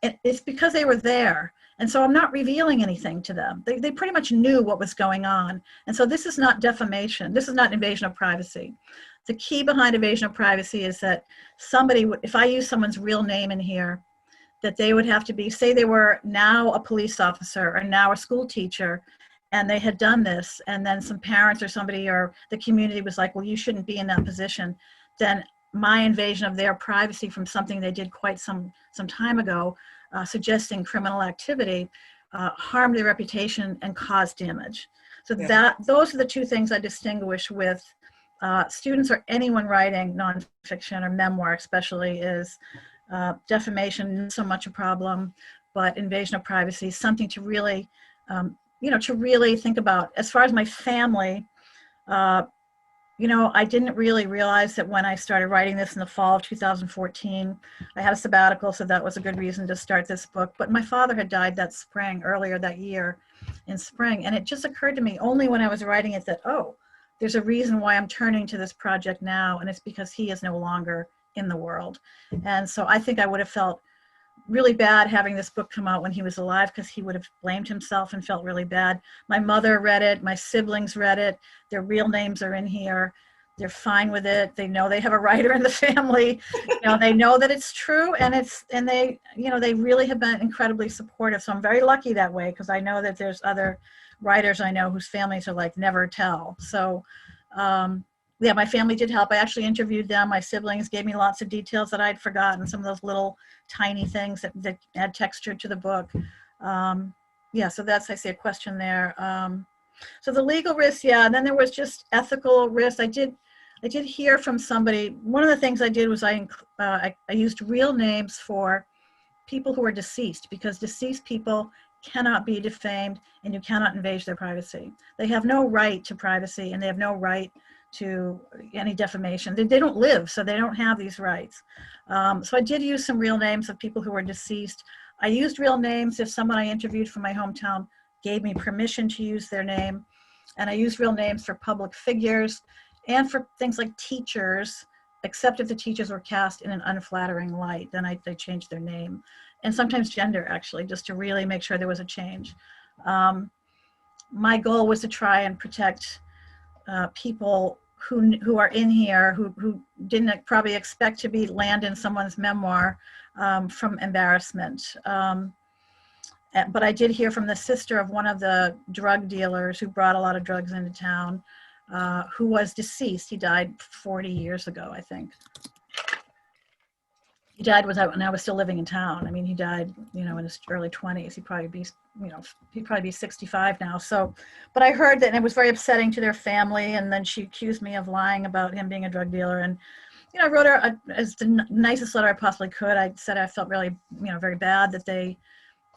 it's because they were there. And so I'm not revealing anything to them. They pretty much knew what was going on. And so this is not defamation. This is not invasion of privacy. The key behind invasion of privacy is that somebody would, if I use someone's real name in here, that they would have to be, say they were now a police officer or now a school teacher, and they had done this, and then some parents or somebody or the community was like, well, you shouldn't be in that position, then my invasion of their privacy from something they did quite some time ago, suggesting criminal activity, harmed their reputation and caused damage. So those are the two things I distinguish with students or anyone writing nonfiction or memoir especially, is defamation, not so much a problem, but invasion of privacy, something to really to really think about. As far as my family, I didn't really realize that when I started writing this in the fall of 2014, I had a sabbatical, so that was a good reason to start this book. But my father had died earlier that year in spring. And it just occurred to me only when I was writing it that, there's a reason why I'm turning to this project now, and it's because he is no longer in the world. And so I think I would have felt really bad having this book come out when he was alive, because he would have blamed himself and felt really bad. My mother read it, my siblings read it, their real names are in here. They're fine with it. They know they have a writer in the family. They know that it's true, and they they really have been incredibly supportive. So I'm very lucky that way, because I know that there's other writers I know whose families are like, never tell. So yeah, my family did help. I actually interviewed them. My siblings gave me lots of details that I'd forgotten, some of those little tiny things that add texture to the book. Yeah, so that's, I see a question there. So the legal risks, yeah, and then there was just ethical risks. I did hear from somebody. One of the things I did was I used real names for people who are deceased, because deceased people cannot be defamed and you cannot invade their privacy. They have no right to privacy, and they have no right to any defamation. They don't live, so they don't have these rights. So I did use some real names of people who were deceased. I used real names if someone I interviewed from my hometown gave me permission to use their name. And I used real names for public figures and for things like teachers, except if the teachers were cast in an unflattering light, then I changed their name. And sometimes gender, actually, just to really make sure there was a change. My goal was to try and protect people who are in here who didn't probably expect to land in someone's memoir from embarrassment. But I did hear from the sister of one of the drug dealers who brought a lot of drugs into town, who was deceased. He died 40 years ago, I think. He died when I was still living in town. I mean, he died, in his early 20s. He'd probably be 65 now. So, but I heard that, and it was very upsetting to their family. And then she accused me of lying about him being a drug dealer. And, I wrote her as the nicest letter I possibly could. I said I felt really, very bad that they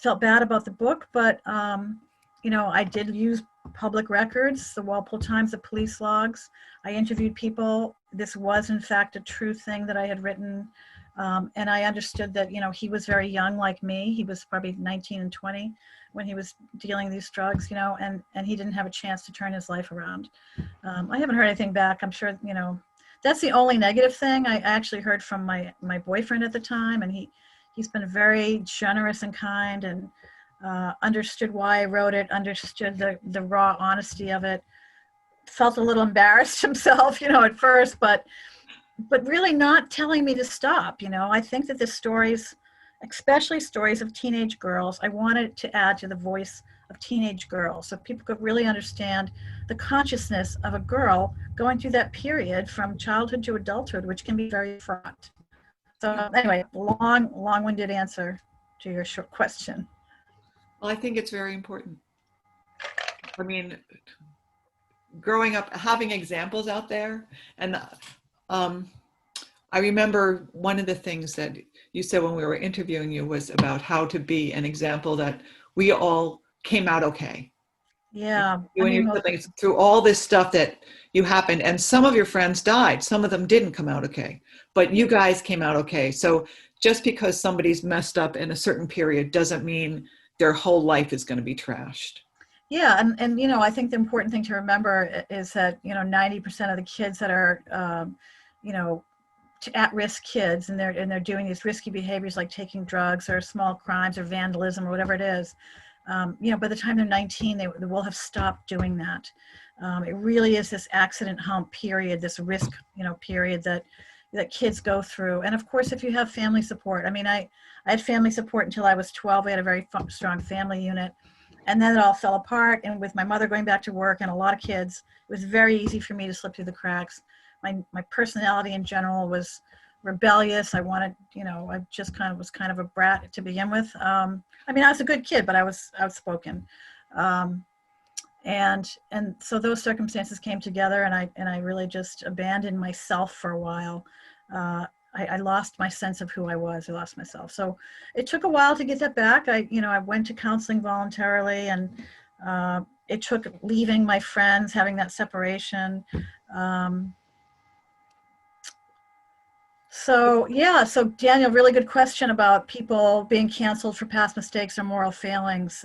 felt bad about the book, but I did use public records, the Walpole Times, the police logs. I interviewed people. This was in fact a true thing that I had written, and I understood that he was very young like me. He was probably 19 and 20 when he was dealing these drugs, and he didn't have a chance to turn his life around. I haven't heard anything back. I'm sure that's the only negative thing. I actually heard from my boyfriend at the time, and he's been very generous and kind, and understood why I wrote it, understood the raw honesty of it, felt a little embarrassed himself, at first, but really not telling me to stop. I think that the stories, especially stories of teenage girls, I wanted to add to the voice of teenage girls so people could really understand the consciousness of a girl going through that period from childhood to adulthood, which can be very fraught. So anyway, long-winded answer to your short question. Well, I think it's very important. I mean, growing up, having examples out there, and I remember one of the things that you said when we were interviewing you was about how to be an example that we all came out okay. Yeah. You and your siblings through all this stuff that you happened, and some of your friends died. Some of them didn't come out okay, but you guys came out okay. So just because somebody's messed up in a certain period doesn't mean their whole life is going to be trashed. Yeah, and I think the important thing to remember is that 90% of the kids that are at-risk kids, and they're doing these risky behaviors like taking drugs or small crimes or vandalism or whatever it is, by the time they're 19, they will have stopped doing that. It really is this accident hump period, this risk period that kids go through. And of course, if you have family support, I mean, I had family support until I was 12. We had a very strong family unit. And then it all fell apart. And with my mother going back to work and a lot of kids, it was very easy for me to slip through the cracks. My personality in general was rebellious. I wanted, I just was kind of a brat to begin with. I mean, I was a good kid, but I was outspoken. And so those circumstances came together, and I really just abandoned myself for a while. I lost my sense of who I was. I lost myself. So it took a while to get that back. I went to counseling voluntarily, and it took leaving my friends, having that separation. So Daniel, really good question about people being canceled for past mistakes or moral failings.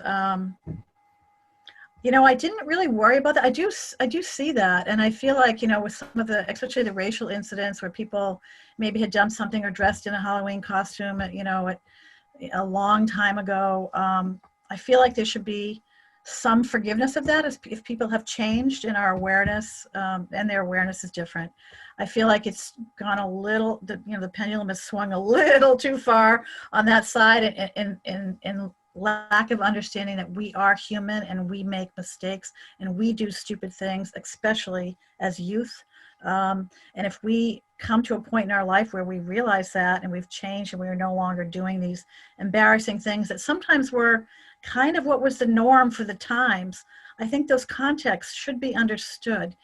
I didn't really worry about that. I do see that. And I feel like, with some of the, especially the racial incidents where people maybe had done something or dressed in a Halloween costume, a long time ago, I feel like there should be some forgiveness of that if people have changed in our awareness, and their awareness is different. I feel like it's gone a little, the pendulum has swung a little too far on that side, and lack of understanding that we are human and we make mistakes and we do stupid things, especially as youth. And if we come to a point in our life where we realize that and we've changed and we are no longer doing these embarrassing things that sometimes were kind of what was the norm for the times, I think those contexts should be understood.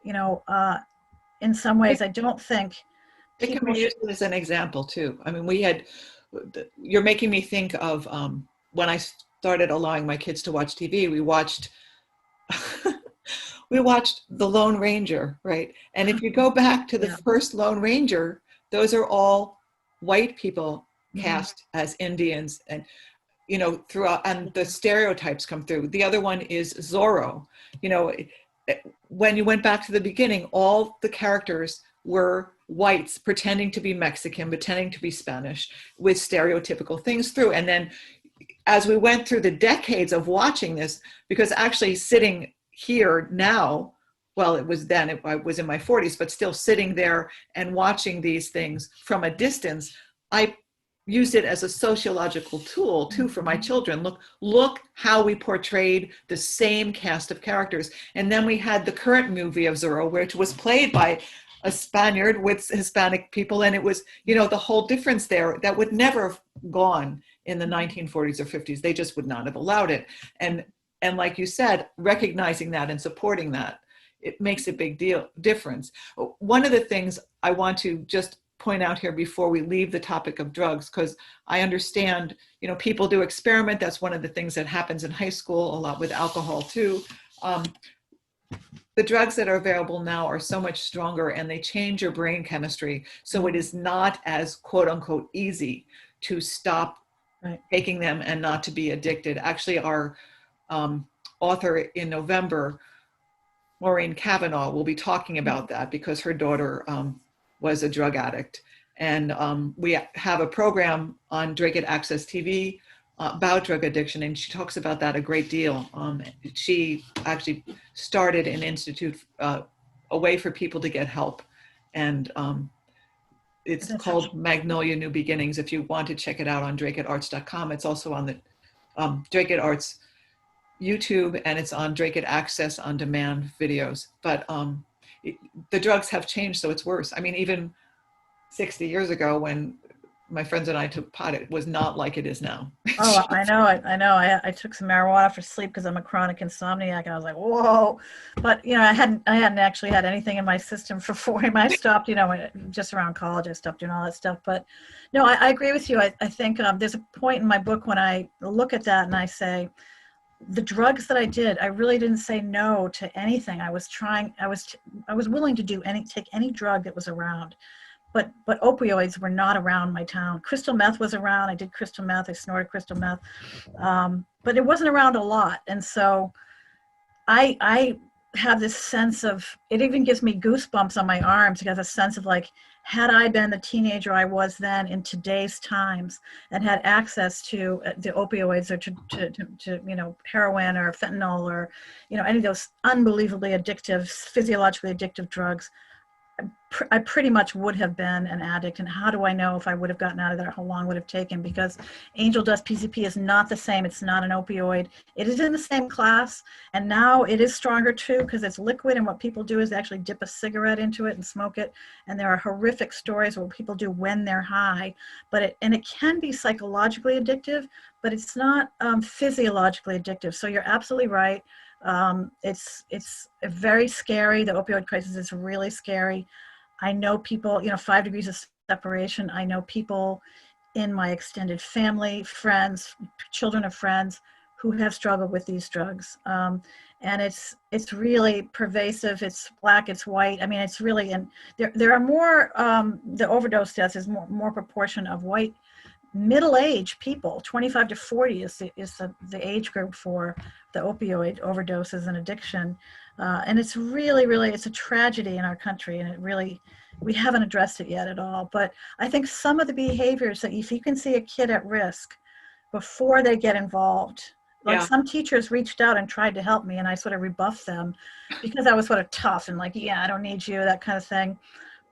In some ways, I don't think It can people be should. used as an example too. I mean, you're making me think of when I started allowing my kids to watch TV, we watched we watched The Lone Ranger, right? And if you go back to the Yeah. first Lone Ranger, those are all white people Mhm. cast as Indians, and throughout, and the stereotypes come through. The other one is Zorro. When you went back to the beginning, all the characters were whites pretending to be Mexican, pretending to be Spanish, with stereotypical things through. And then as we went through the decades of watching this, because actually sitting here now, well, it was then, I was in my 40s, but still sitting there and watching these things from a distance, I used it as a sociological tool too for my children. Look how we portrayed the same cast of characters. And then we had the current movie of Zorro, which was played by a Spaniard with Hispanic people. And it was, the whole difference there that would never have gone in the 1940s or 50s. They just would not have allowed it. And like you said, recognizing that and supporting that, it makes a big difference. One of the things I want to just point out here before we leave the topic of drugs, because I understand, people do experiment. That's one of the things that happens in high school a lot with alcohol too. The drugs that are available now are so much stronger and they change your brain chemistry. So it is not as quote unquote easy to stop taking them and not to be addicted. Actually, our author in November, Maureen Cavanaugh, will be talking about that because her daughter was a drug addict. And we have a program on Drake at Access TV about drug addiction, and she talks about that a great deal. She actually started an institute, a way for people to get help. And it's called Magnolia New Beginnings. If you want to check it out on drakeatarts.com, it's also on the Drake at Arts YouTube, and it's on Drake at Access on demand videos. But the drugs have changed, so it's worse. I mean, even 60 years ago when my friends and I took pot, it was not like it is now. Oh, I know it. I know. I took some marijuana for sleep because I'm a chronic insomniac, and I was like, whoa. But I hadn't actually had anything in my system for 4 years. I stopped, just around college, I stopped doing all that stuff. But no, I agree with you. I think there's a point in my book when I look at that and I say, the drugs that I did, I really didn't say no to anything. I was willing to take any drug that was around. But opioids were not around my town. Crystal meth was around. I did crystal meth. I snorted crystal meth, but it wasn't around a lot. And so I have this sense of, it even gives me goosebumps on my arms to have a sense of like, had I been the teenager I was then in today's times and had access to the opioids or to heroin or fentanyl or any of those unbelievably addictive, physiologically addictive drugs, I pretty much would have been an addict. And how do I know if I would have gotten out of there, how long would it have taken? Because angel dust PCP is not the same. It's not an opioid. It is in the same class. And now it is stronger too because it's liquid. And what people do is they actually dip a cigarette into it and smoke it. And there are horrific stories of what people do when they're high. But it can be psychologically addictive, but it's not physiologically addictive. So you're absolutely right. It's very scary. The opioid crisis is really scary. I know people, 5 degrees of separation. I know people in my extended family, friends, children of friends who have struggled with these drugs. And it's really pervasive. It's black, it's white. I mean, it's really, and there are more, the overdose deaths is more proportion of white middle-aged people. 25 to 40 is the age group for the opioid overdoses and addiction. And it's really, really, it's a tragedy in our country, and it really, we haven't addressed it yet at all. But I think some of the behaviors that if you can see a kid at risk before they get involved, like Yeah. some teachers reached out and tried to help me, and I sort of rebuffed them because I was sort of tough and like, yeah, I don't need you, that kind of thing.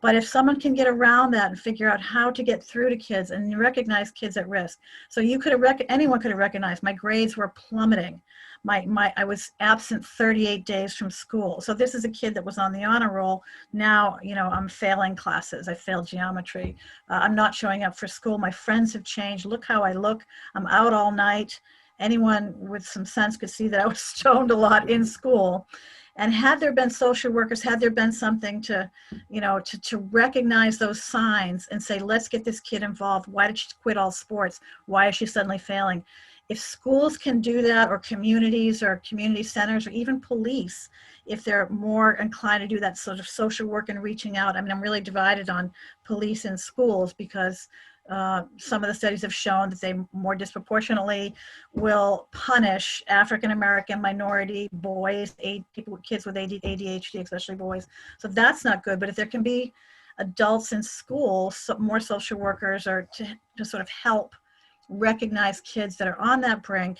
But if someone can get around that and figure out how to get through to kids and recognize kids at risk. So you could have, anyone could have recognized my grades were plummeting. I was absent 38 days from school. So this is a kid that was on the honor roll. Now, you know, I'm failing classes. I failed geometry. I'm not showing up for school. My friends have changed. Look how I look. I'm out all night. Anyone with some sense could see that I was stoned a lot in school. And had there been social workers, had there been something to, you know, to recognize those signs and say, let's get this kid involved. Why did she quit all sports? Why is she suddenly failing? If schools can do that, or communities or community centers, or even police, if they're more inclined to do that sort of social work and reaching out. I mean, I'm really divided on police and schools because some of the studies have shown that they more disproportionately will punish African-American minority boys, kids with ADHD, especially boys. So that's not good. But if there can be adults in school, more social workers, or to sort of help recognize kids that are on that brink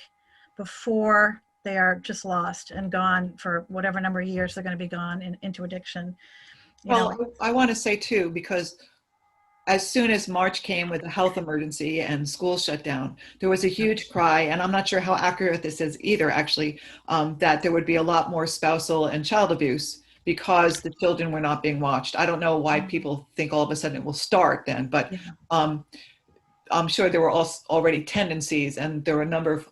before they are just lost and gone for whatever number of years they're going to be gone into addiction. Well, I want to say too, because as soon as March came with a health emergency and schools shut down, there was a huge cry, and I'm not sure how accurate this is either, actually, that there would be a lot more spousal and child abuse because the children were not being watched. I don't know why people think all of a sudden it will start then, but I'm sure there were already tendencies, and there were a number of,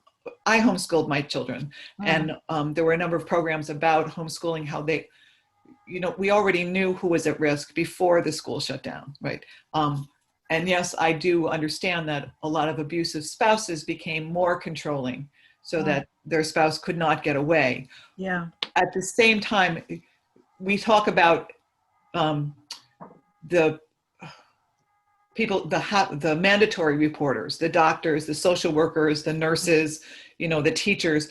I homeschooled my children, and there were a number of programs about homeschooling, how they, you know, we already knew who was at risk before the school shut down, right? And yes, I do understand that a lot of abusive spouses became more controlling so that their spouse could not get away. Yeah. At the same time, we talk about the people, the mandatory reporters, the doctors, the social workers, the nurses, you know, the teachers.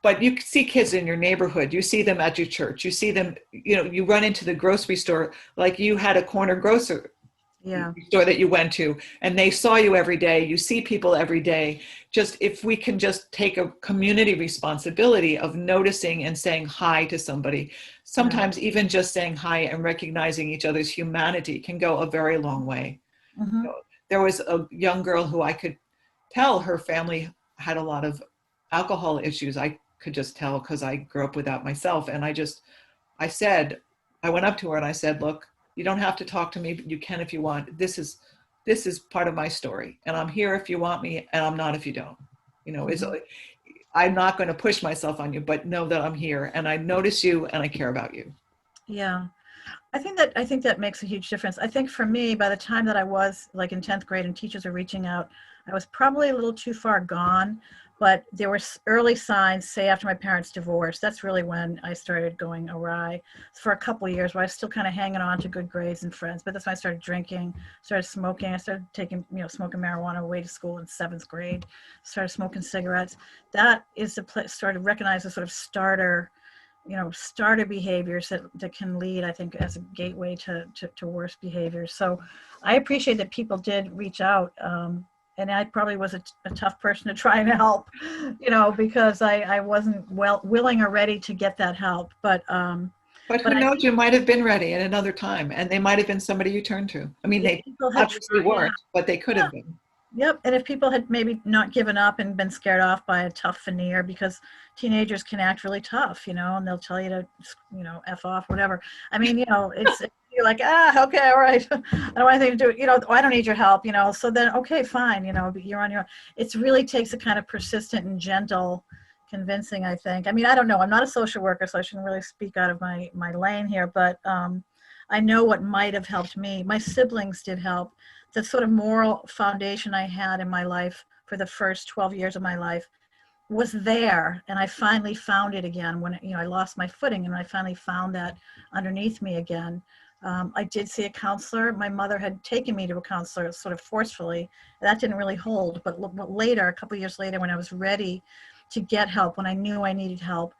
But you see kids in your neighborhood, you see them at your church, you see them, you know, you run into the grocery store, like you had a corner grocery store that you went to, and they saw you every day. You see people every day. Just if we can just take a community responsibility of noticing and saying hi to somebody, sometimes even just saying hi and recognizing each other's humanity can go a very long way. You know, there was a young girl who I could tell her family had a lot of alcohol issues. I could just tell because I grew up with that myself. And I went up to her and I said, look, you don't have to talk to me, but you can if you want. This is part of my story, and I'm here if you want me, and I'm not if you don't. You know, I'm not going to push myself on you, but know that I'm here and I notice you and I care about you. Yeah. I think that makes a huge difference. I think for me, by the time that I was like in 10th grade and teachers were reaching out, I was probably a little too far gone, but there were early signs, say after my parents' divorce. That's really when I started going awry for a couple of years, where I was still kind of hanging on to good grades and friends. But that's when I started drinking, started smoking. I started taking, smoking marijuana away to school in 7th grade, started smoking cigarettes. That is the place, started to recognize the sort of starter behaviors that can lead, I think, as a gateway to worse behaviors. So I appreciate that people did reach out. And I probably was a tough person to try and help, because I wasn't willing or ready to get that help. But who knows, you might have been ready at another time, and they might have been somebody you turned to. I mean, they obviously weren't, but they could have been. Yep. And if people had maybe not given up and been scared off by a tough veneer, because teenagers can act really tough, and they'll tell you to, F off, whatever. I mean, it's, you're like, okay, all right. I don't want anything to do, I don't need your help, so then, okay, fine, you're on your own. It really takes a kind of persistent and gentle convincing, I think. I mean, I don't know. I'm not a social worker, so I shouldn't really speak out of my lane here, but I know what might have helped me. My siblings did help. The sort of moral foundation I had in my life for the first 12 years of my life was there. And I finally found it again when, I lost my footing, and I finally found that underneath me again. I did see a counselor. My mother had taken me to a counselor sort of forcefully. That didn't really hold, but later, a couple of years later, when I was ready to get help, when I knew I needed help,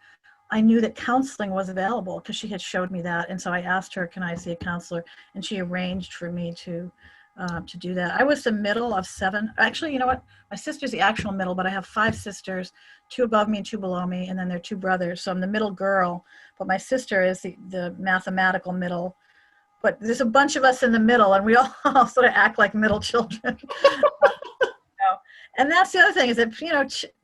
I knew that counseling was available because she had showed me that. And so I asked her, can I see a counselor? And she arranged for me to do that. I was the middle of 7. Actually, you know what? My sister's the actual middle, but I have 5 sisters, 2 above me and 2 below me, and then there are 2 brothers. So I'm the middle girl, but my sister is the mathematical middle. But there's a bunch of us in the middle, and we all sort of act like middle children. And that's the other thing is that,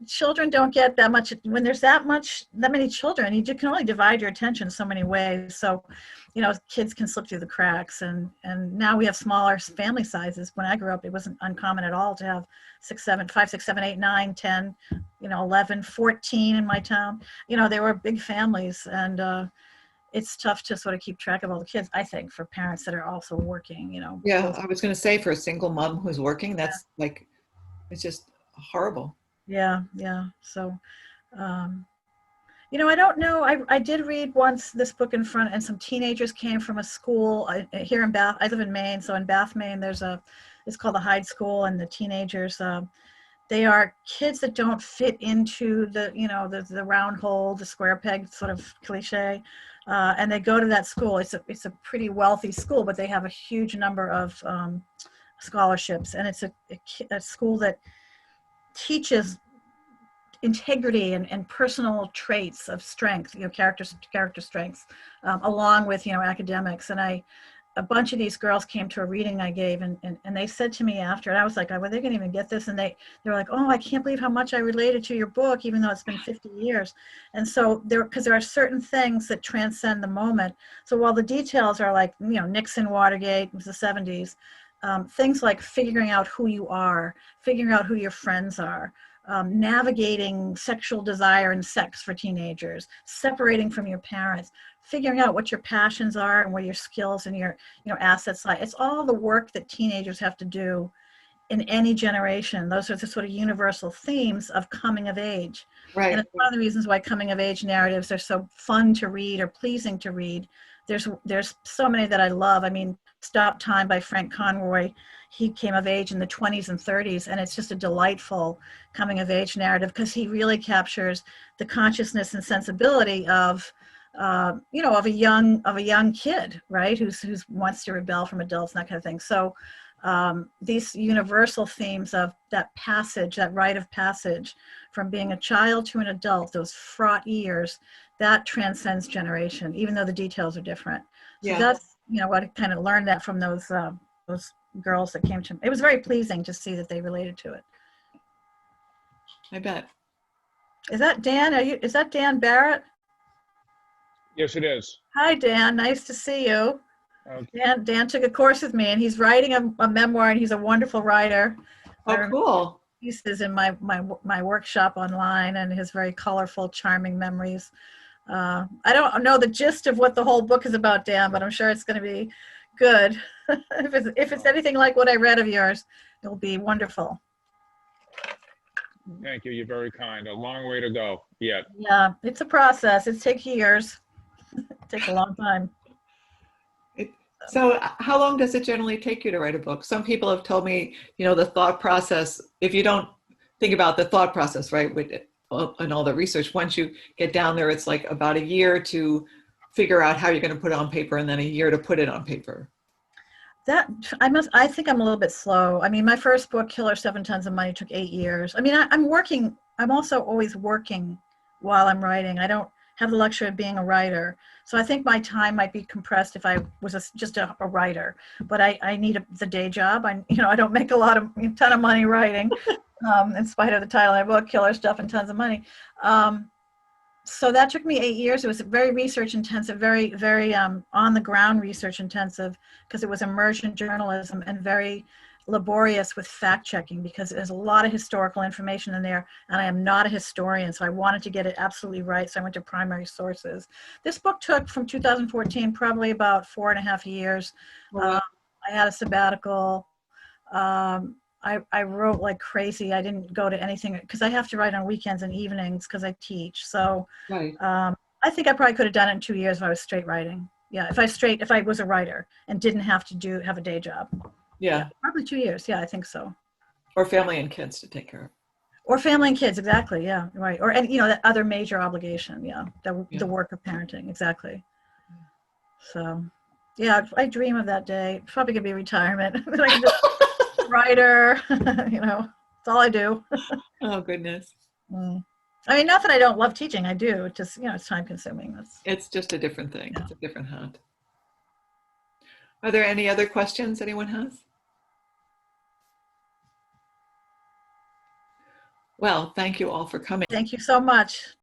children don't get that much, when there's that many children, you can only divide your attention so many ways. So, kids can slip through the cracks, and now we have smaller family sizes. When I grew up, it wasn't uncommon at all to have 5, 6, 7, 8, 9, 10, 11, 14 in my town. They were big families, and it's tough to sort of keep track of all the kids, I think, for parents that are also working, Yeah, both. I was going to say for a single mom who's working, that's like, it's just horrible. Yeah. So, I don't know. I did read once this book in front, and some teenagers came from a school here in Bath. I live in Maine, so in Bath, Maine, it's called the Hyde School, and the teenagers, they are kids that don't fit into the round hole, the square peg sort of cliche, and they go to that school. It's a pretty wealthy school, but they have a huge number of scholarships, and it's a school that teaches integrity and personal traits of strength, character strengths, along with, academics. And a bunch of these girls came to a reading I gave, and they said to me after, and I was like, well, they can even get this. And they were like, oh, I can't believe how much I related to your book, even though it's been 50 years. And so because there are certain things that transcend the moment. So while the details are like, Nixon, Watergate, it was the 70s, things like figuring out who you are, figuring out who your friends are, navigating sexual desire and sex for teenagers, separating from your parents, figuring out what your passions are and where your skills and your assets lie. It's all the work that teenagers have to do in any generation. Those are the sort of universal themes of coming of age. Right. And it's one of the reasons why coming of age narratives are so fun to read or pleasing to read. There's so many that I love. I mean, Stop Time by Frank Conroy. He came of age in the 20s and 30s, and it's just a delightful coming of age narrative because he really captures the consciousness and sensibility of of a young kid, right, who wants to rebel from adults and that kind of thing. So these universal themes of that passage, that rite of passage from being a child to an adult, those fraught years, that transcends generation, even though the details are different. So that's, what I kind of learned that from those girls that came to me. It was very pleasing to see that they related to it. I bet. Is that Dan? Is that Dan Barrett? Yes, it is. Hi, Dan. Nice to see you. Okay. Dan took a course with me, and he's writing a memoir, and he's a wonderful writer. Oh, cool. Pieces in my workshop online, and his very colorful, charming memories. I don't know the gist of what the whole book is about, Dan, but I'm sure it's going to be good. If it's anything like what I read of yours, it'll be wonderful. Thank you. You're very kind. A long way to go yet. Yeah, it's a process. It takes years. It takes a long time. So how long does it generally take you to write a book? Some people have told me, the thought process, if you don't think about the thought process, right, and all the research, once you get down there, it's like about a year to figure out how you're going to put it on paper, and then a year to put it on paper. I think I'm a little bit slow. I mean, my first book, Killer 7 Tons of Money, took 8 years. I mean, I'm also always working while I'm writing. I don't have the luxury of being a writer. So I think my time might be compressed if I was just a writer, but I need the day job. I don't make a ton of money writing, in spite of the title of my book, Killer Stuff and Tons of Money. So that took me 8 years. It was very research intensive, very, very on the ground research intensive, because it was immersion journalism and very laborious with fact checking, because there's a lot of historical information in there, and I am not a historian, so I wanted to get it absolutely right. So I went to primary sources. This book took, from 2014, probably about 4.5 years. Wow. I had a sabbatical. I wrote like crazy. I didn't go to anything because I have to write on weekends and evenings because I teach. So Right. I think I probably could have done it in 2 years if I was straight writing. Yeah, if I was a writer and didn't have to have a day job. Yeah. Probably 2 years. Yeah, I think so. Or family and kids to take care of. Or family and kids, exactly. Yeah, right. Or, and that other major obligation. Yeah, the Yeah. work of parenting, exactly. So, yeah, I dream of that day. It's probably gonna be retirement. That I can just writer. It's all I do. Oh, goodness. I mean, not that I don't love teaching. I do. It's just it's time consuming. It's just a different thing. Yeah. It's a different hat. Are there any other questions anyone has? Well, thank you all for coming. Thank you so much.